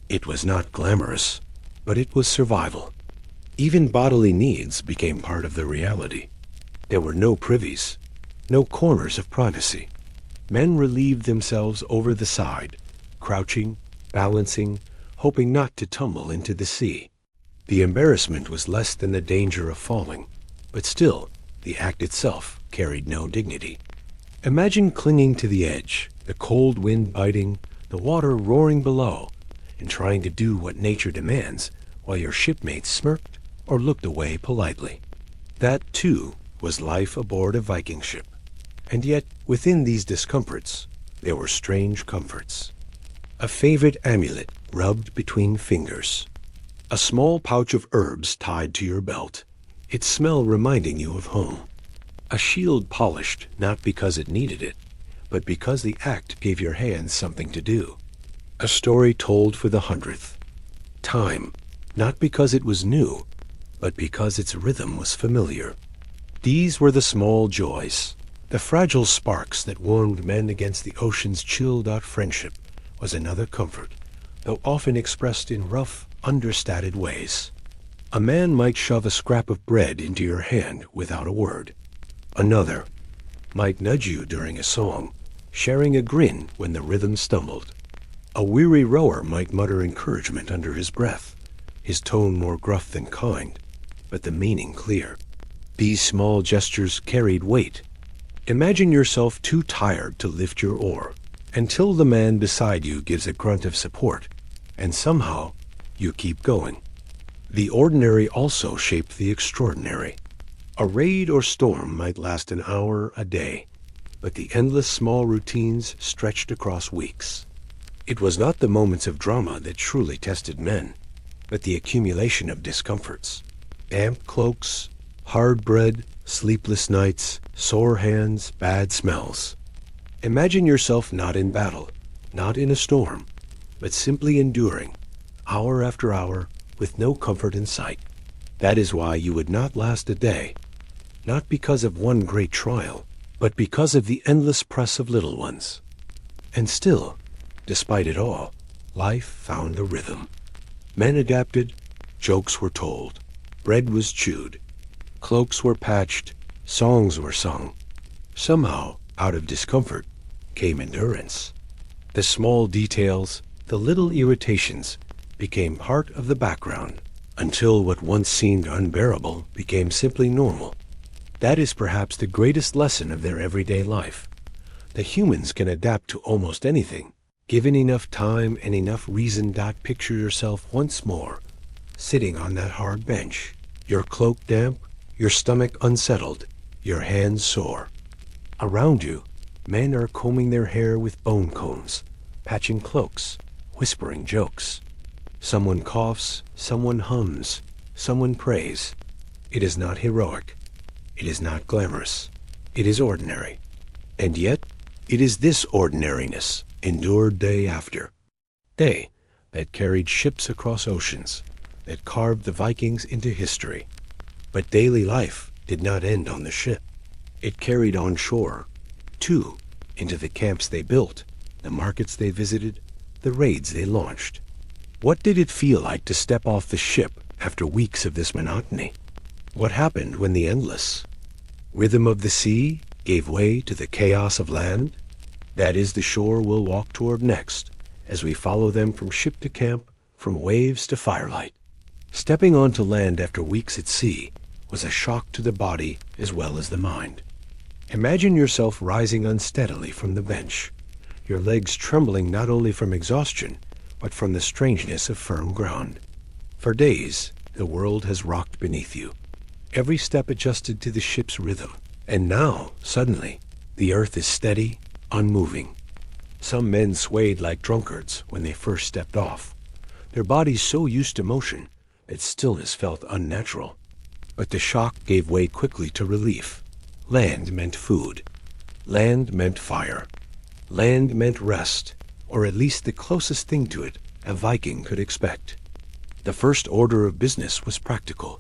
It was not glamorous, but it was survival. Even bodily needs became part of the reality. There were no privies, no corners of privacy. Men relieved themselves over the side, crouching, balancing, hoping not to tumble into the sea. The embarrassment was less than the danger of falling, but still, the act itself carried no dignity. Imagine clinging to the edge, the cold wind biting, the water roaring below, and trying to do what nature demands while your shipmates smirked or looked away politely. That, too, was life aboard a Viking ship. And yet, within these discomforts, there were strange comforts. A favorite amulet rubbed between fingers. A small pouch of herbs tied to your belt, its smell reminding you of home. A shield polished not because it needed it, but because the act gave your hands something to do. A story told for the 100th time, not because it was new, but because its rhythm was familiar. These were the small joys, the fragile sparks that warmed men against the ocean's chilled-out friendship was another comfort, though often expressed in rough, understated ways. A man might shove a scrap of bread into your hand without a word. Another might nudge you during a song, sharing a grin when the rhythm stumbled. A weary rower might mutter encouragement under his breath, his tone more gruff than kind, but the meaning clear. These small gestures carried weight. Imagine yourself too tired to lift your oar, until the man beside you gives a grunt of support, and somehow you keep going. The ordinary also shaped the extraordinary. A raid or storm might last an hour, a day, but the endless small routines stretched across weeks. It was not the moments of drama that truly tested men, but the accumulation of discomforts. Damp cloaks, hard bread, sleepless nights, sore hands, bad smells. Imagine yourself not in battle, not in a storm, but simply enduring, hour after hour, with no comfort in sight. That is why you would not last a day, not because of one great trial, but because of the endless press of little ones. And still, despite it all, life found a rhythm. Men adapted, jokes were told, bread was chewed, cloaks were patched, songs were sung. Somehow, out of discomfort, came endurance. The small details, the little irritations, became part of the background, until what once seemed unbearable became simply normal. That is perhaps the greatest lesson of their everyday life. The humans can adapt to almost anything. Given enough time and enough reason. Picture yourself once more, sitting on that hard bench, your cloak damp, your stomach unsettled, your hands sore. Around you, men are combing their hair with bone combs, patching cloaks, whispering jokes. Someone coughs, someone hums, someone prays. It is not heroic. It is not glamorous. It is ordinary. And yet, it is this ordinariness, endured day after day, that carried ships across oceans, that carved the Vikings into history. But daily life did not end on the ship. It carried on shore, too, into the camps they built, the markets they visited, the raids they launched. What did it feel like to step off the ship after weeks of this monotony? What happened when the endless rhythm of the sea gave way to the chaos of land? That is the shore we'll walk toward next, as we follow them from ship to camp, from waves to firelight. Stepping onto land after weeks at sea was a shock to the body as well as the mind. Imagine yourself rising unsteadily from the bench, your legs trembling not only from exhaustion, but from the strangeness of firm ground. For days, the world has rocked beneath you, every step adjusted to the ship's rhythm. And now, suddenly, the earth is steady, unmoving. Some men swayed like drunkards when they first stepped off, their bodies so used to motion that stillness felt unnatural. But the shock gave way quickly to relief. Land meant food. Land meant fire. Land meant rest, or at least the closest thing to it a Viking could expect. The first order of business was practical.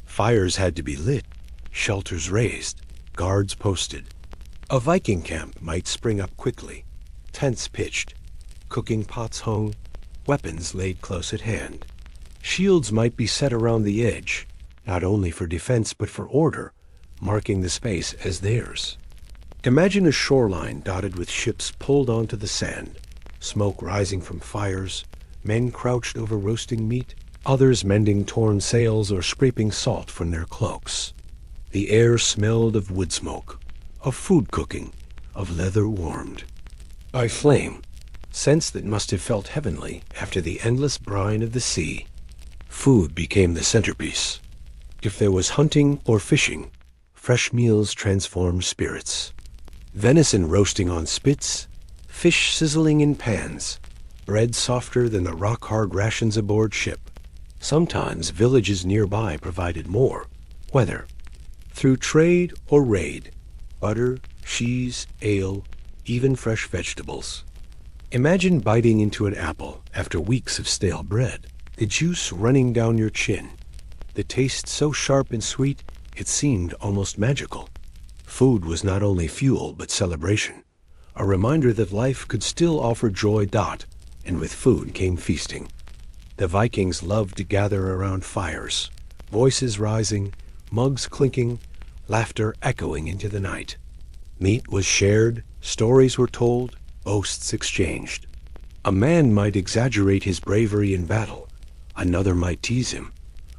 Fires had to be lit, shelters raised, guards posted. A Viking camp might spring up quickly, tents pitched, cooking pots hung, weapons laid close at hand. Shields might be set around the edge, not only for defense but for order, marking the space as theirs. Imagine a shoreline dotted with ships pulled onto the sand, smoke rising from fires, men crouched over roasting meat, others mending torn sails or scraping salt from their cloaks. The air smelled of wood smoke, of food cooking, of leather warmed by flame, scents that must have felt heavenly after the endless brine of the sea. Food became the centerpiece. If there was hunting or fishing, fresh meals transformed spirits. Venison roasting on spits, fish sizzling in pans, bread softer than the rock-hard rations aboard ship. Sometimes villages nearby provided more, whether through trade or raid, butter, cheese, ale, even fresh vegetables. Imagine biting into an apple after weeks of stale bread, the juice running down your chin, the taste so sharp and sweet it seemed almost magical. Food was not only fuel but celebration, a reminder that life could still offer joy. And with food came feasting. The Vikings loved to gather around fires, voices rising, mugs clinking, laughter echoing into the night. Meat was shared, stories were told, boasts exchanged. A man might exaggerate his bravery in battle, another might tease him,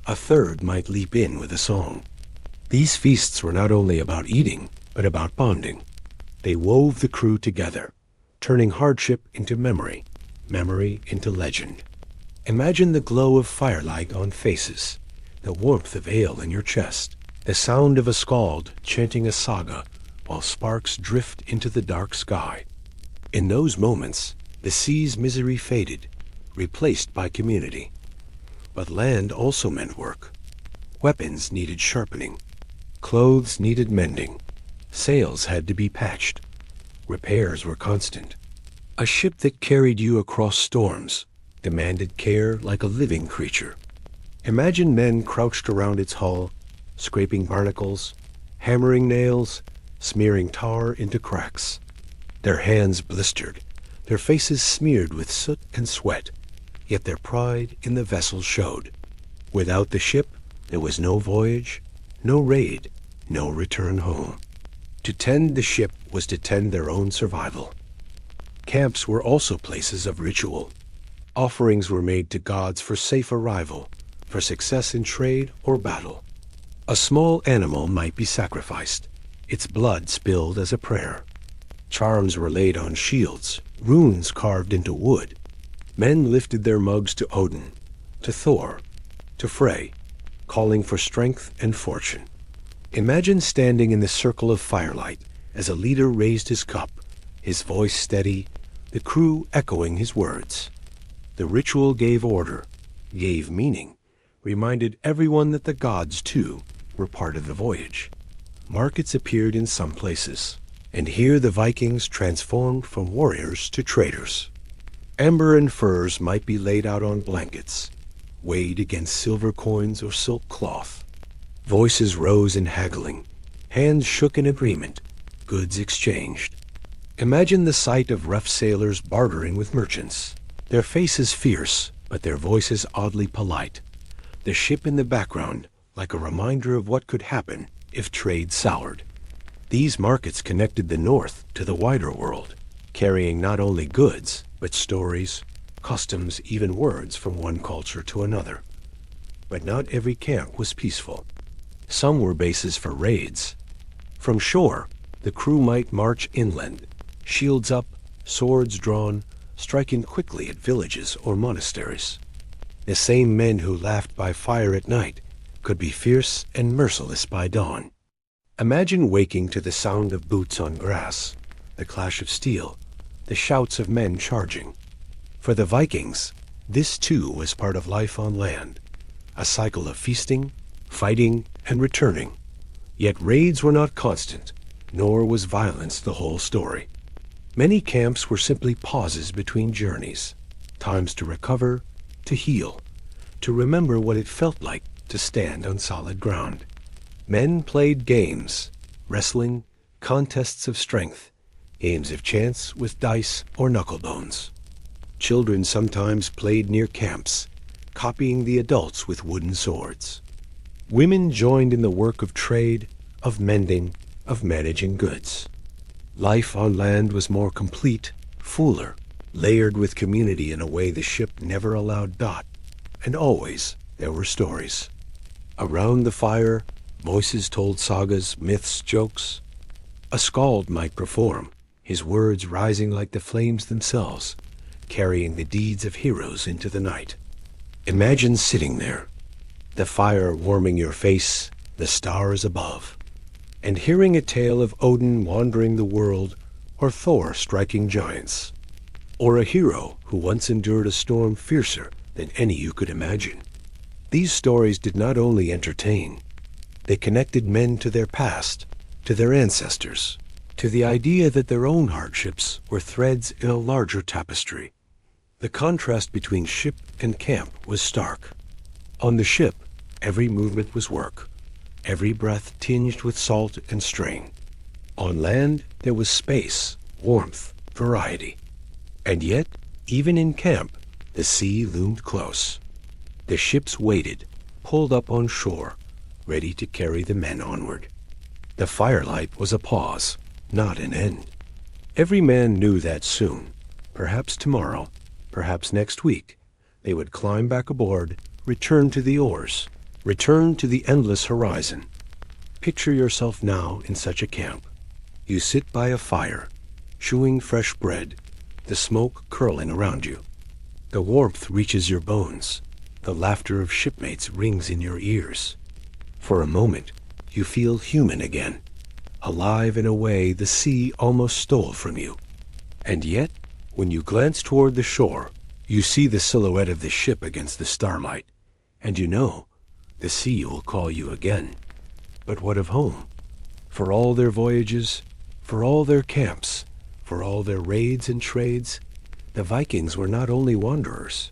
a third might leap in with a song. These feasts were not only about eating, but about bonding. They wove the crew together, turning hardship into memory, memory into legend. Imagine the glow of firelight on faces, the warmth of ale in your chest, the sound of a skald chanting a saga while sparks drift into the dark sky. In those moments, the sea's misery faded, replaced by community. But land also meant work. Weapons needed sharpening. Clothes needed mending. Sails had to be patched. Repairs were constant. A ship that carried you across storms demanded care like a living creature. Imagine men crouched around its hull, scraping barnacles, hammering nails, smearing tar into cracks. Their hands blistered, their faces smeared with soot and sweat, yet their pride in the vessel showed. Without the ship, there was no voyage, no raid, no return home. To tend the ship was to tend their own survival. Camps were also places of ritual. Offerings were made to gods for safe arrival, for success in trade or battle. A small animal might be sacrificed, its blood spilled as a prayer. Charms were laid on shields, runes carved into wood. Men lifted their mugs to Odin, to Thor, to Frey, calling for strength and fortune. Imagine standing in the circle of firelight as a leader raised his cup, his voice steady, the crew echoing his words. The ritual gave order, gave meaning, reminded everyone that the gods, too, were part of the voyage. Markets appeared in some places, and here the Vikings transformed from warriors to traders. Amber and furs might be laid out on blankets, weighed against silver coins or silk cloth. Voices rose in haggling, hands shook in agreement, goods exchanged. Imagine the sight of rough sailors bartering with merchants, their faces fierce, but their voices oddly polite. The ship in the background, like a reminder of what could happen if trade soured. These markets connected the North to the wider world, carrying not only goods, but stories, customs, even words from one culture to another. But not every camp was peaceful. Some were bases for raids. From shore, the crew might march inland, shields up, swords drawn, striking quickly at villages or monasteries. The same men who laughed by fire at night could be fierce and merciless by dawn. Imagine waking to the sound of boots on grass, the clash of steel, the shouts of men charging. For the Vikings, this too was part of life on land, a cycle of feasting, fighting, and returning. Yet raids were not constant, nor was violence the whole story. Many camps were simply pauses between journeys, times to recover, to heal, to remember what it felt like to stand on solid ground. Men played games, wrestling, contests of strength, games of chance with dice or knucklebones. Children sometimes played near camps, copying the adults with wooden swords. Women joined in the work of trade, of mending, of managing goods. Life on land was more complete, fuller, layered with community in a way the ship never allowed dot, and always there were stories. Around the fire, voices told sagas, myths, jokes. A skald might perform, his words rising like the flames themselves, carrying the deeds of heroes into the night. Imagine sitting there, the fire warming your face, the stars above, and hearing a tale of Odin wandering the world, or Thor striking giants, or a hero who once endured a storm fiercer than any you could imagine. These stories did not only entertain, they connected men to their past, to their ancestors, to the idea that their own hardships were threads in a larger tapestry. The contrast between ship and camp was stark. On the ship, every movement was work, every breath tinged with salt and strain. On land, there was space, warmth, variety. And yet, even in camp, the sea loomed close. The ships waited, pulled up on shore, ready to carry the men onward. The firelight was a pause, not an end. Every man knew that soon, perhaps tomorrow, perhaps next week, they would climb back aboard, return to the oars, return to the endless horizon. Picture yourself now in such a camp. You sit by a fire, chewing fresh bread, the smoke curling around you. The warmth reaches your bones. The laughter of shipmates rings in your ears. For a moment, you feel human again, alive in a way the sea almost stole from you. And yet, when you glance toward the shore, you see the silhouette of the ship against the starlight, and you know the sea will call you again. But what of home? For all their voyages, for all their camps, for all their raids and trades, the Vikings were not only wanderers.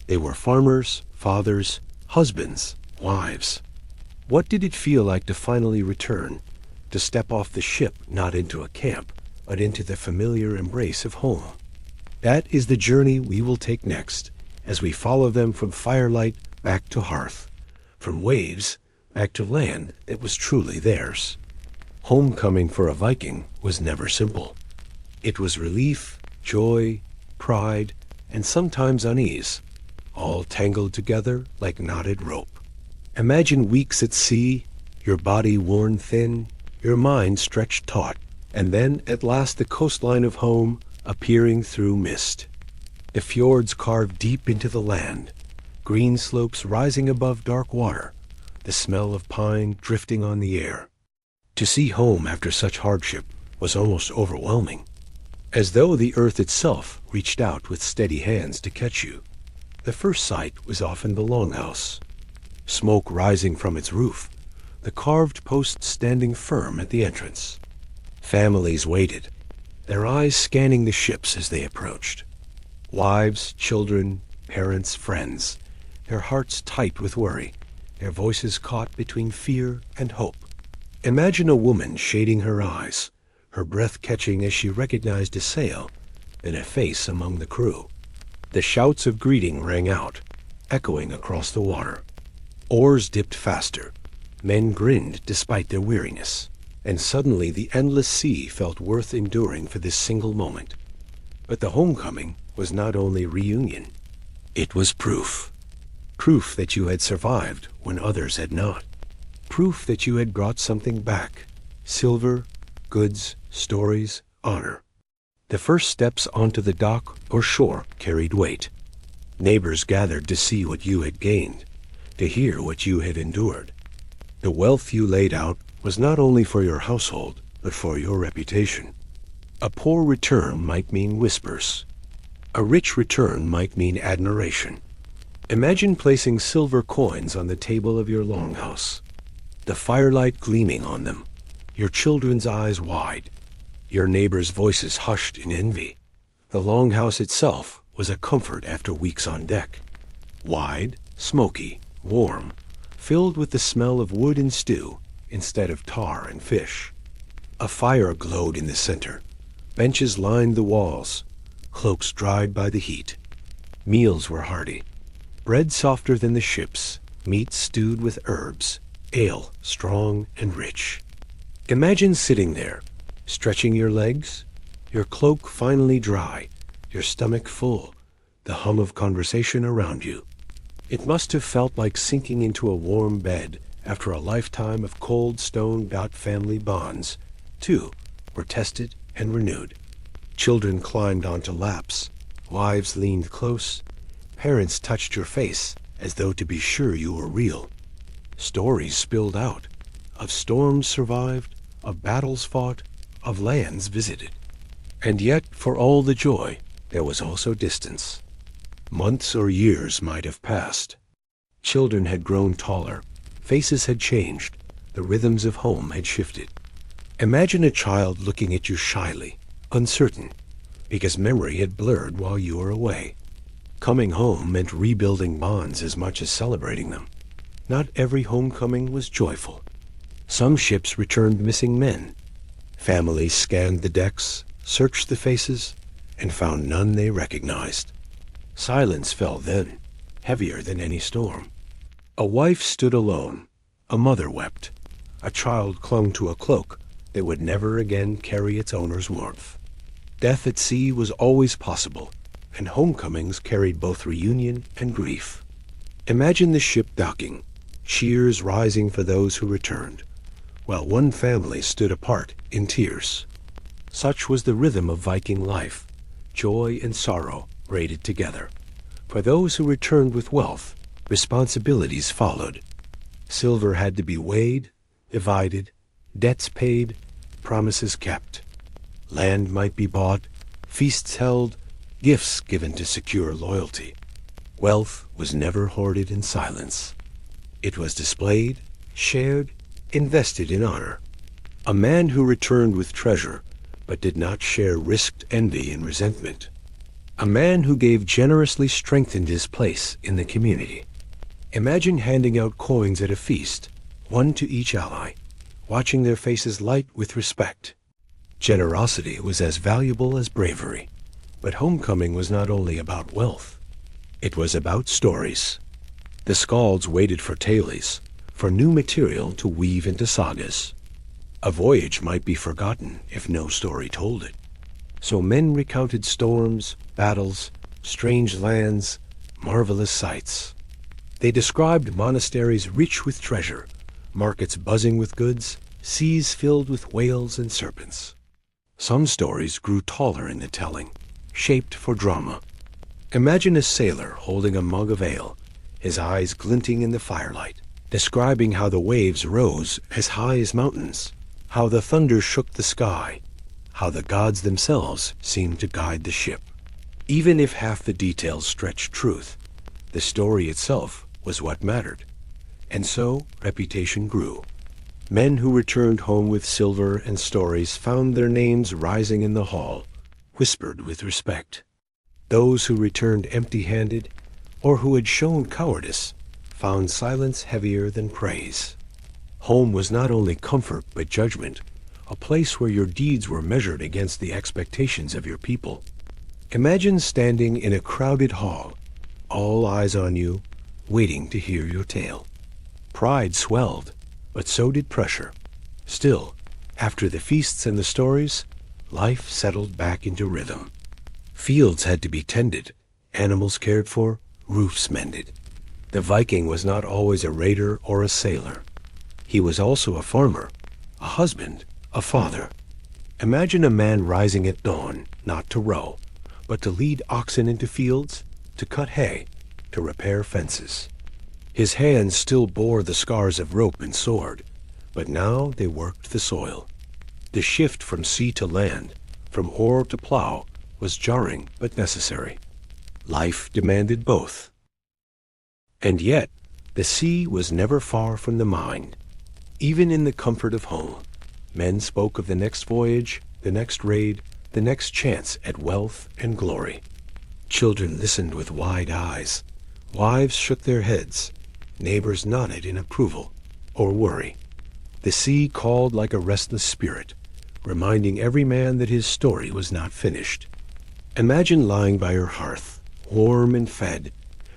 They were farmers, fathers, husbands, wives. What did it feel like to finally return, to step off the ship not into a camp, but into the familiar embrace of home? That is the journey we will take next, as we follow them from firelight back to hearth, from waves back to land that was truly theirs. Homecoming for a Viking was never simple. It was relief, joy, pride, and sometimes unease, all tangled together like knotted rope. Imagine weeks at sea, your body worn thin, your mind stretched taut, and then at last the coastline of home appearing through mist. The fjords carved deep into the land, green slopes rising above dark water, the smell of pine drifting on the air. To see home after such hardship was almost overwhelming, as though the earth itself reached out with steady hands to catch you. The first sight was often the longhouse, smoke rising from its roof, the carved posts standing firm at the entrance. Families waited, their eyes scanning the ships as they approached. Wives, children, parents, friends, their hearts tight with worry, their voices caught between fear and hope. Imagine a woman shading her eyes, her breath catching as she recognized a sail, then a face among the crew. The shouts of greeting rang out, echoing across the water. Oars dipped faster. Men grinned despite their weariness. And suddenly the endless sea felt worth enduring for this single moment. But the homecoming was not only reunion. It was proof. Proof that you had survived when others had not. Proof that you had brought something back. Silver, goods, stories, honor. The first steps onto the dock or shore carried weight. Neighbors gathered to see what you had gained, to hear what you had endured. The wealth you laid out was not only for your household, but for your reputation. A poor return might mean whispers. A rich return might mean admiration. Imagine placing silver coins on the table of your longhouse. the firelight gleaming on them, your children's eyes wide, your neighbors' voices hushed in envy. The longhouse itself was a comfort after weeks on deck. Wide, smoky, warm, filled with the smell of wood and stew instead of tar and fish. A fire glowed in the center. Benches lined the walls, cloaks dried by the heat. Meals were hearty. Bread softer than the ship's, meat stewed with herbs, ale strong and rich. Imagine sitting there, stretching your legs, your cloak finally dry, your stomach full, the hum of conversation around you. It must have felt like sinking into a warm bed after a lifetime of cold stone-bound family bonds. Too were tested and renewed. Children climbed onto laps, wives leaned close, parents touched your face as though to be sure you were real. Stories spilled out, of storms survived, of battles fought, of lands visited. And yet, for all the joy, there was also distance. Months or years might have passed. Children had grown taller, faces had changed, the rhythms of home had shifted. Imagine a child looking at you shyly, uncertain, because memory had blurred while you were away. Coming home meant rebuilding bonds as much as celebrating them. Not every homecoming was joyful. Some ships returned missing men. Families scanned the decks, searched the faces, and found none they recognized. Silence fell then, heavier than any storm. A wife stood alone. A mother wept. A child clung to a cloak that would never again carry its owner's warmth. Death at sea was always possible, and homecomings carried both reunion and grief. Imagine the ship docking, cheers rising for those who returned, while one family stood apart in tears. Such was the rhythm of Viking life, joy and sorrow braided together. For those who returned with wealth, responsibilities followed. Silver had to be weighed, divided, debts paid, promises kept. Land might be bought, feasts held, gifts given to secure loyalty. Wealth was never hoarded in silence. It was displayed, shared, invested in honor. A man who returned with treasure, but did not share risked envy and resentment. A man who gave generously strengthened his place in the community. Imagine handing out coins at a feast, one to each ally, watching their faces light with respect. Generosity was as valuable as bravery, but homecoming was not only about wealth. It was about stories. The skalds waited for tales, for new material to weave into sagas. A voyage might be forgotten if no story told it. So men recounted storms, battles, strange lands, marvelous sights. They described monasteries rich with treasure, markets buzzing with goods, seas filled with whales and serpents. Some stories grew taller in the telling, shaped for drama. Imagine a sailor holding a mug of ale, his eyes glinting in the firelight, describing how the waves rose as high as mountains, how the thunder shook the sky, how the gods themselves seemed to guide the ship. Even if half the details stretched truth, the story itself was what mattered. And so reputation grew. Men who returned home with silver and stories found their names rising in the hall, whispered with respect. Those who returned empty-handed, or who had shown cowardice, found silence heavier than praise. Home was not only comfort but judgment, a place where your deeds were measured against the expectations of your people. Imagine standing in a crowded hall, all eyes on you, waiting to hear your tale. Pride swelled, but so did pressure. Still, after the feasts and the stories, life settled back into rhythm. Fields had to be tended, animals cared for, roofs mended. The Viking was not always a raider or a sailor. He was also a farmer, a husband, a father. Imagine a man rising at dawn, not to row, but to lead oxen into fields, to cut hay, to repair fences. His hands still bore the scars of rope and sword, but now they worked the soil. The shift from sea to land, from oar to plow, was jarring but necessary. Life demanded both. And yet, the sea was never far from the mind. Even in the comfort of home, men spoke of the next voyage, the next raid, the next chance at wealth and glory. Children listened with wide eyes. Wives shook their heads. Neighbors nodded in approval or worry. The sea called like a restless spirit, reminding every man that his story was not finished. Imagine lying by your hearth, warm and fed,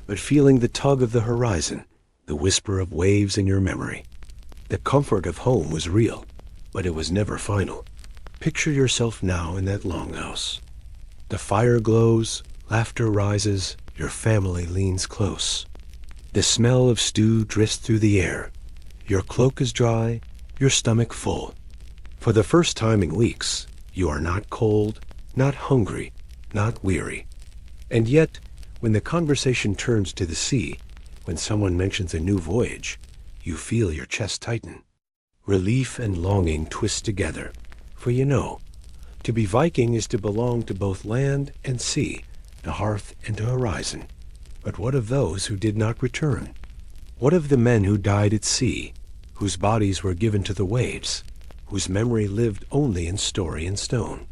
but feeling the tug of the horizon, the whisper of waves in your memory. The comfort of home was real, but it was never final. Picture yourself now in that longhouse. The fire glows, laughter rises, your family leans close. The smell of stew drifts through the air. Your cloak is dry, your stomach full. For the first time in weeks, you are not cold, not hungry, not weary. And yet, when the conversation turns to the sea, when someone mentions a new voyage, you feel your chest tighten. Relief and longing twist together. For you know, to be Viking is to belong to both land and sea, to hearth and to horizon. But what of those who did not return? What of the men who died at sea, whose bodies were given to the waves, whose memory lived only in story and stone?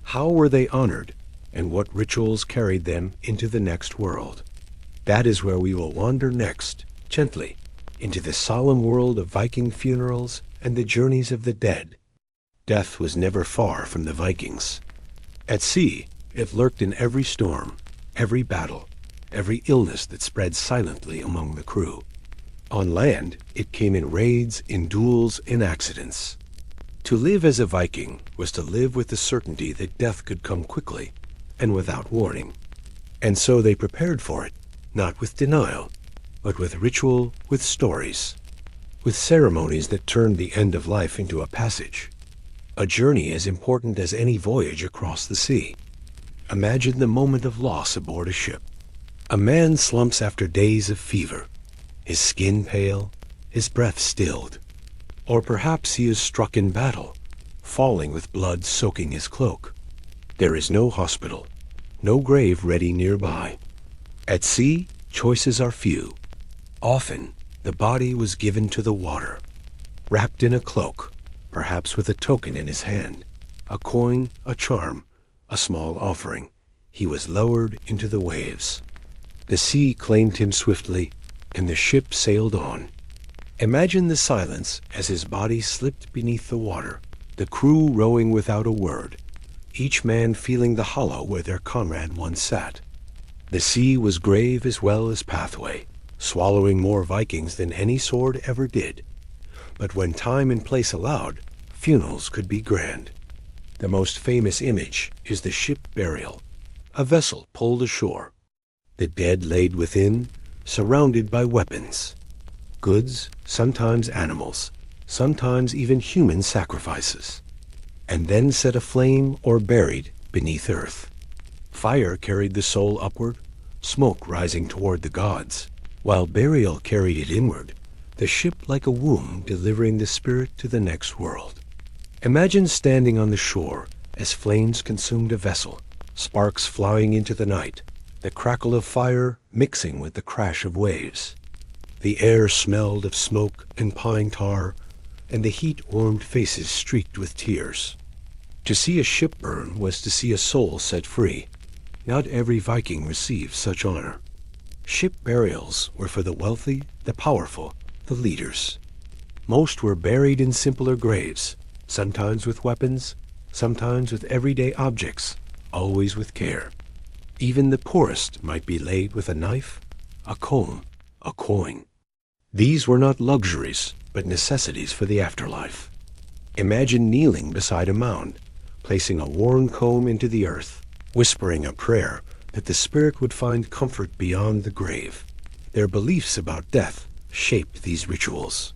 How were they honored, and what rituals carried them into the next world? That is where we will wander next, gently, into the solemn world of Viking funerals and the journeys of the dead. Death was never far from the Vikings. At sea, it lurked in every storm, every battle, every illness that spread silently among the crew. On land, it came in raids, in duels, in accidents. To live as a Viking was to live with the certainty that death could come quickly and without warning. And so they prepared for it, not with denial, but with ritual, with stories, with ceremonies that turned the end of life into a passage. A journey as important as any voyage across the sea. Imagine the moment of loss aboard a ship. A man slumps after days of fever, his skin pale, his breath stilled. Or perhaps he is struck in battle, falling with blood soaking his cloak. There is no hospital, no grave ready nearby. At sea, choices are few. Often, the body was given to the water, wrapped in a cloak, perhaps with a token in his hand, a coin, a charm, a small offering. He was lowered into the waves. The sea claimed him swiftly, and the ship sailed on. Imagine the silence as his body slipped beneath the water, the crew rowing without a word, each man feeling the hollow where their comrade once sat. The sea was grave as well as pathway, swallowing more Vikings than any sword ever did. But when time and place allowed, funerals could be grand. The most famous image is the ship burial, a vessel pulled ashore. The dead laid within, surrounded by weapons. Goods, sometimes animals, sometimes even human sacrifices. And then set aflame or buried beneath earth. Fire carried the soul upward, smoke rising toward the gods, while burial carried it inward, the ship like a womb delivering the spirit to the next world. Imagine standing on the shore as flames consumed a vessel, sparks flying into the night, the crackle of fire mixing with the crash of waves. The air smelled of smoke and pine tar, and the heat warmed faces streaked with tears. To see a ship burn was to see a soul set free. Not every Viking received such honor. Ship burials were for the wealthy, the powerful, the leaders. Most were buried in simpler graves, sometimes with weapons, sometimes with everyday objects, always with care. Even the poorest might be laid with a knife, a comb, a coin. These were not luxuries, but necessities for the afterlife. Imagine kneeling beside a mound, placing a worn comb into the earth, whispering a prayer that the spirit would find comfort beyond the grave. Their beliefs about death shaped these rituals.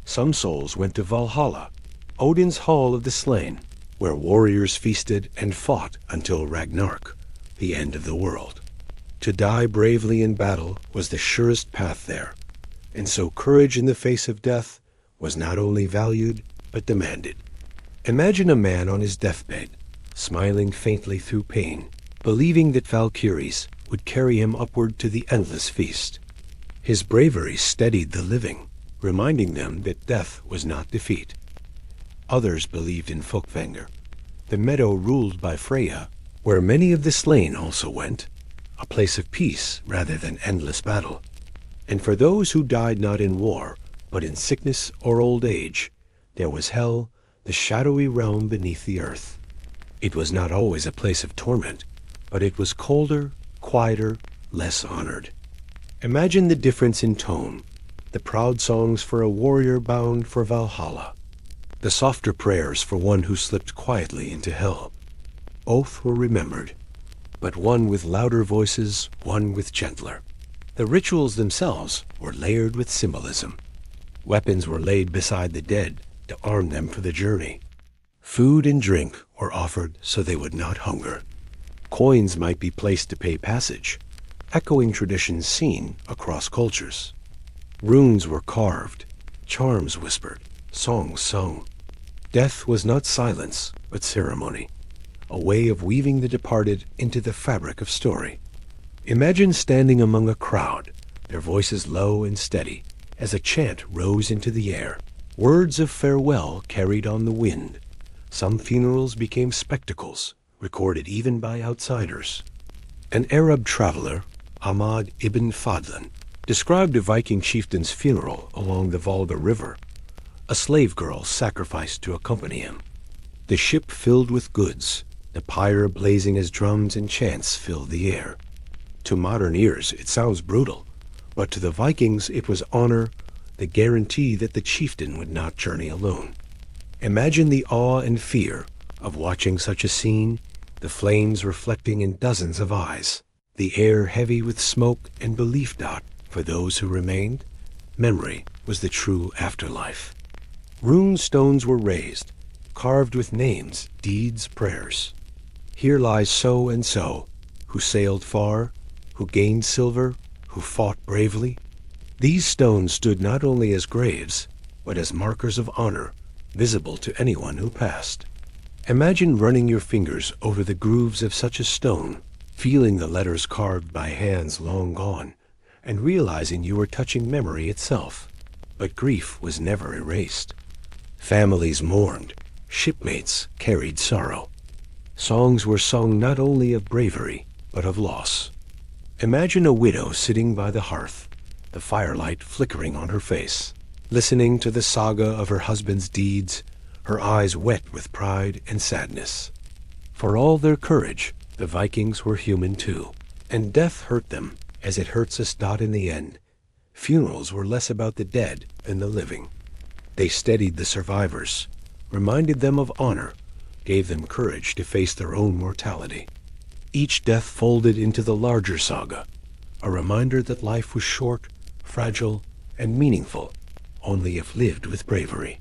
Some souls went to Valhalla, Odin's hall of the slain, where warriors feasted and fought until Ragnarok, the end of the world. To die bravely in battle was the surest path there, and so courage in the face of death was not only valued, but demanded. Imagine a man on his deathbed, smiling faintly through pain, believing that Valkyries would carry him upward to the endless feast. His bravery steadied the living, reminding them that death was not defeat. Others believed in Folkvanger, the meadow ruled by Freya, where many of the slain also went, a place of peace rather than endless battle. And for those who died not in war, but in sickness or old age, there was Hell, the shadowy realm beneath the earth. It was not always a place of torment, but it was colder, quieter, less honored. Imagine the difference in tone, the proud songs for a warrior bound for Valhalla, the softer prayers for one who slipped quietly into hell. Both were remembered, but one with louder voices, one with gentler. The rituals themselves were layered with symbolism. Weapons were laid beside the dead to arm them for the journey. Food and drink were offered so they would not hunger. Coins might be placed to pay passage, echoing traditions seen across cultures. Runes were carved, charms whispered, songs sung. Death was not silence, but ceremony, a way of weaving the departed into the fabric of story. Imagine standing among a crowd, their voices low and steady, as a chant rose into the air. Words of farewell carried on the wind. Some funerals became spectacles, recorded even by outsiders. An Arab traveler, Ahmad ibn Fadlan, described a Viking chieftain's funeral along the Volga River. A slave girl sacrificed to accompany him. The ship filled with goods, the pyre blazing as drums and chants filled the air. To modern ears, it sounds brutal, but to the Vikings it was honor, the guarantee that the chieftain would not journey alone. Imagine the awe and fear of watching such a scene, the flames reflecting in dozens of eyes, the air heavy with smoke and belief that, for those who remained, memory was the true afterlife. Rune stones were raised, carved with names, deeds, prayers. Here lies so and so, who sailed far, who gained silver, who fought bravely. These stones stood not only as graves, but as markers of honor, visible to anyone who passed. Imagine running your fingers over the grooves of such a stone, feeling the letters carved by hands long gone, and realizing you were touching memory itself. But grief was never erased. Families mourned, shipmates carried sorrow. Songs were sung not only of bravery, but of loss. Imagine a widow sitting by the hearth, the firelight flickering on her face, listening to the saga of her husband's deeds, her eyes wet with pride and sadness. For all their courage, the Vikings were human too, and death hurt them as it hurts us in the end. Funerals were less about the dead than the living. They steadied the survivors, reminded them of honor, gave them courage to face their own mortality. Each death folded into the larger saga, a reminder that life was short, fragile, and meaningful, only if lived with bravery.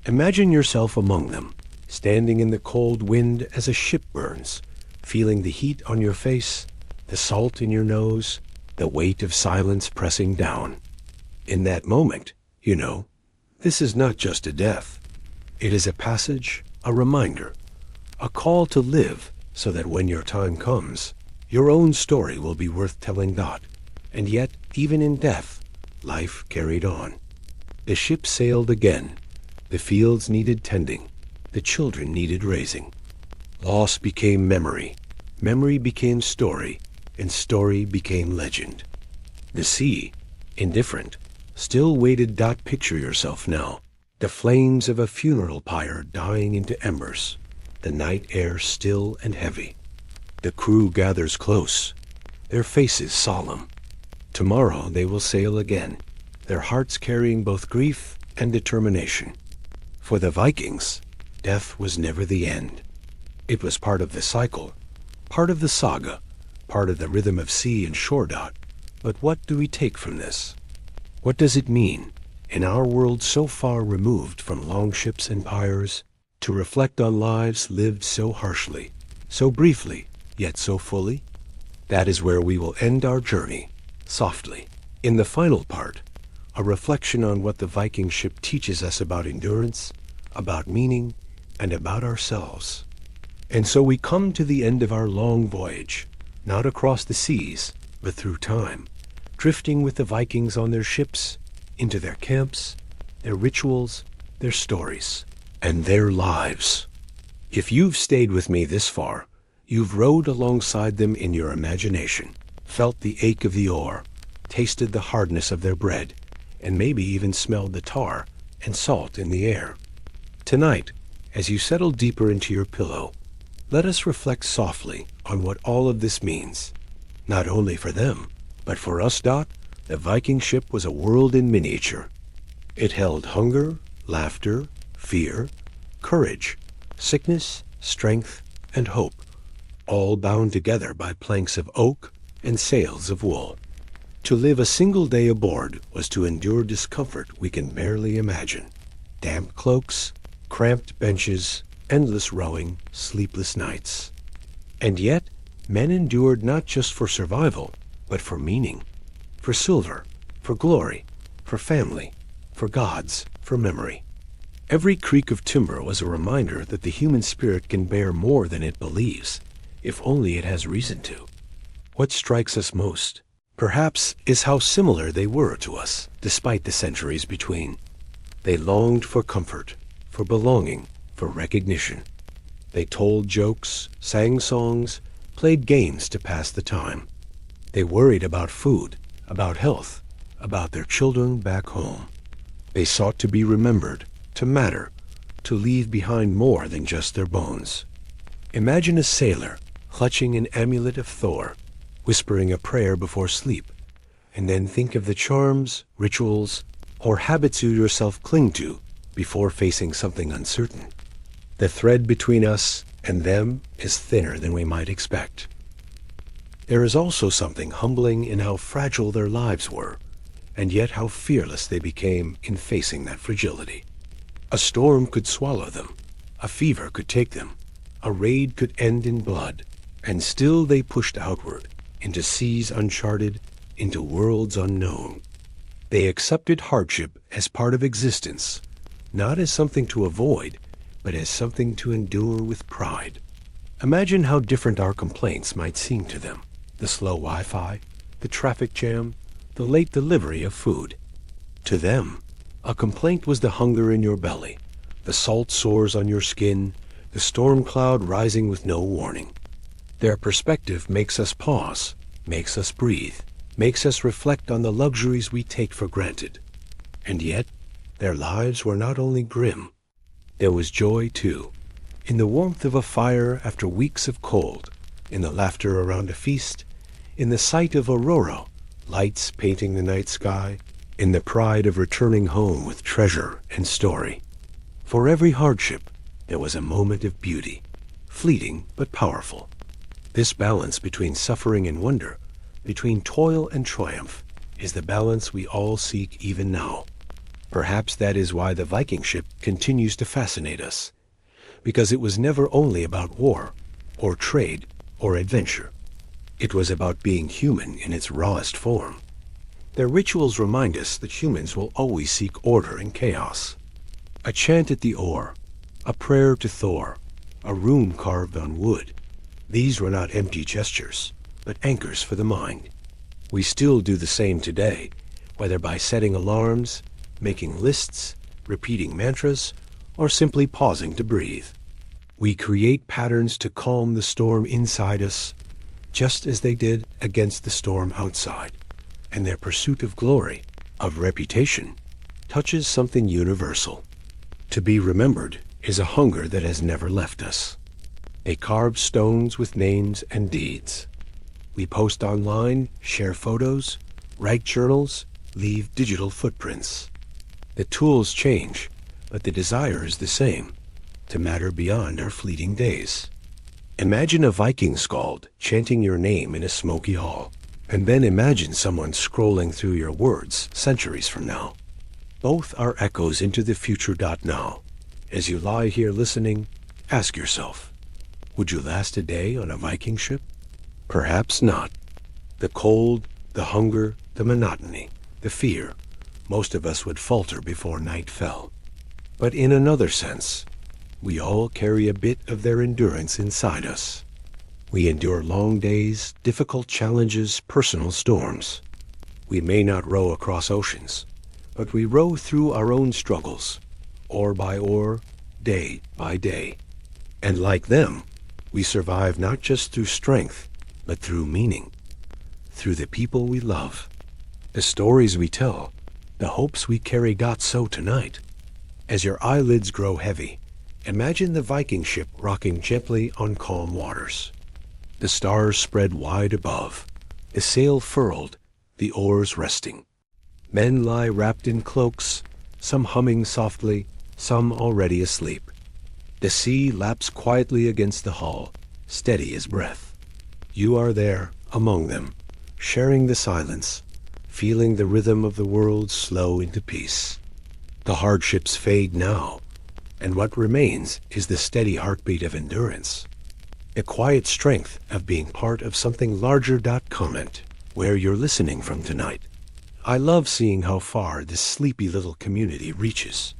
Imagine yourself among them, standing in the cold wind as a ship burns, feeling the heat on your face, the salt in your nose, the weight of silence pressing down. In that moment, this is not just a death. It is a passage, a reminder, a call to live so that when your time comes, your own story will be worth telling. And yet, even in death, life carried on. The ship sailed again. The fields needed tending. The children needed raising. Loss became memory. Memory became story. And story became legend. The sea, indifferent, still waited. Picture yourself now. The flames of a funeral pyre dying into embers. The night air still and heavy. The crew gathers close, their faces solemn. Tomorrow they will sail again, their hearts carrying both grief and determination. For the Vikings, death was never the end. It was part of the cycle, part of the saga, part of the rhythm of sea and shore. But what do we take from this? What does it mean, in our world so far removed from longships and pyres, to reflect on lives lived so harshly, so briefly, yet so fully? That is where we will end our journey, softly. In the final part, a reflection on what the Viking ship teaches us about endurance, about meaning, and about ourselves. And so we come to the end of our long voyage, not across the seas, but through time, drifting with the Vikings on their ships, into their camps, their rituals, their stories, and their lives. If you've stayed with me this far, you've rowed alongside them in your imagination, felt the ache of the oar, tasted the hardness of their bread, and maybe even smelled the tar and salt in the air. Tonight, as you settle deeper into your pillow, let us reflect softly on what all of this means, not only for them, but for us. The Viking ship was a world in miniature. It held hunger, laughter, fear, courage, sickness, strength, and hope, all bound together by planks of oak and sails of wool. To live a single day aboard was to endure discomfort we can barely imagine. Damp cloaks, cramped benches, endless rowing, sleepless nights. And yet, men endured not just for survival, but for meaning, for silver, for glory, for family, for gods, for memory. Every creak of timber was a reminder that the human spirit can bear more than it believes, if only it has reason to. What strikes us most, perhaps, is how similar they were to us, despite the centuries between. They longed for comfort, for belonging, for recognition. They told jokes, sang songs, played games to pass the time. They worried about food, about health, about their children back home. They sought to be remembered, to matter, to leave behind more than just their bones. Imagine a sailor clutching an amulet of Thor, whispering a prayer before sleep, and then think of the charms, rituals, or habits you yourself cling to before facing something uncertain. The thread between us and them is thinner than we might expect. There is also something humbling in how fragile their lives were, and yet how fearless they became in facing that fragility. A storm could swallow them, a fever could take them, a raid could end in blood, and still they pushed outward, into seas uncharted, into worlds unknown. They accepted hardship as part of existence, not as something to avoid, but as something to endure with pride. Imagine how different our complaints might seem to them. The slow Wi-Fi, the traffic jam, the late delivery of food. To them, a complaint was the hunger in your belly, the salt sores on your skin, the storm cloud rising with no warning. Their perspective makes us pause, makes us breathe, makes us reflect on the luxuries we take for granted. And yet, their lives were not only grim. There was joy, too, in the warmth of a fire after weeks of cold, in the laughter around a feast, in the sight of aurora, lights painting the night sky, in the pride of returning home with treasure and story. For every hardship, there was a moment of beauty, fleeting but powerful. This balance between suffering and wonder, between toil and triumph, is the balance we all seek even now. Perhaps that is why the Viking ship continues to fascinate us, because it was never only about war, or trade, or adventure. It was about being human in its rawest form. Their rituals remind us that humans will always seek order in chaos. A chant at the oar, a prayer to Thor, a rune carved on wood. These were not empty gestures, but anchors for the mind. We still do the same today, whether by setting alarms, making lists, repeating mantras, or simply pausing to breathe. We create patterns to calm the storm inside us, just as they did against the storm outside. And their pursuit of glory, of reputation, touches something universal. To be remembered is a hunger that has never left us. They carve stones with names and deeds. We post online, share photos, write journals, leave digital footprints. The tools change, but the desire is the same, to matter beyond our fleeting days. Imagine a Viking skald chanting your name in a smoky hall, and then imagine someone scrolling through your words centuries from now. Both are echoes into the future. Now, as you lie here listening, ask yourself, would you last a day on a Viking ship? Perhaps not. The cold, the hunger, the monotony, the fear, most of us would falter before night fell. But in another sense, we all carry a bit of their endurance inside us. We endure long days, difficult challenges, personal storms. We may not row across oceans, but we row through our own struggles, oar by oar, day by day. And like them, we survive not just through strength, but through meaning, through the people we love, the stories we tell, the hopes we carry. So tonight, as your eyelids grow heavy, imagine the Viking ship rocking gently on calm waters. The stars spread wide above, the sail furled, the oars resting. Men lie wrapped in cloaks, some humming softly, some already asleep. The sea laps quietly against the hull, steady as breath. You are there, among them, sharing the silence, feeling the rhythm of the world slow into peace. The hardships fade now, and what remains is the steady heartbeat of endurance, the quiet strength of being part of something larger. Comment where you're listening from tonight. I love seeing how far this sleepy little community reaches.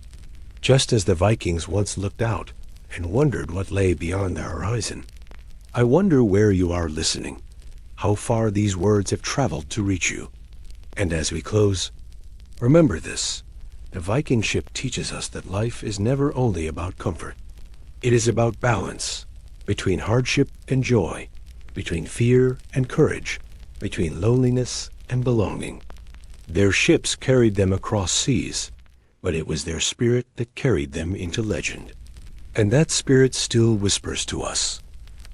Just as the Vikings once looked out and wondered what lay beyond the horizon, I wonder where you are listening, how far these words have traveled to reach you. And as we close, remember this: the Viking ship teaches us that life is never only about comfort. It is about balance, between hardship and joy, between fear and courage, between loneliness and belonging. Their ships carried them across seas, but it was their spirit that carried them into legend. And that spirit still whispers to us,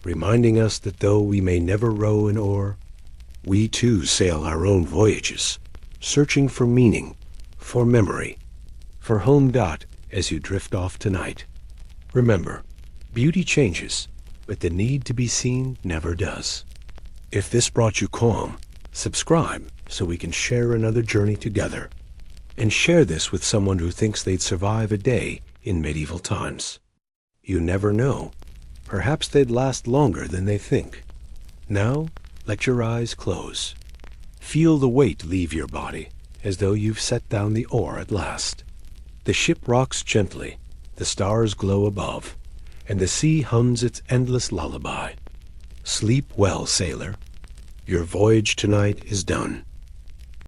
reminding us that though we may never row an oar, we too sail our own voyages, searching for meaning, for memory, for home. As you drift off tonight, remember, beauty changes, but the need to be seen never does. If this brought you calm, subscribe so we can share another journey together. And share this with someone who thinks they'd survive a day in medieval times. You never know. Perhaps they'd last longer than they think. Now, let your eyes close. Feel the weight leave your body, as though you've set down the oar at last. The ship rocks gently, the stars glow above, and the sea hums its endless lullaby. Sleep well, sailor. Your voyage tonight is done.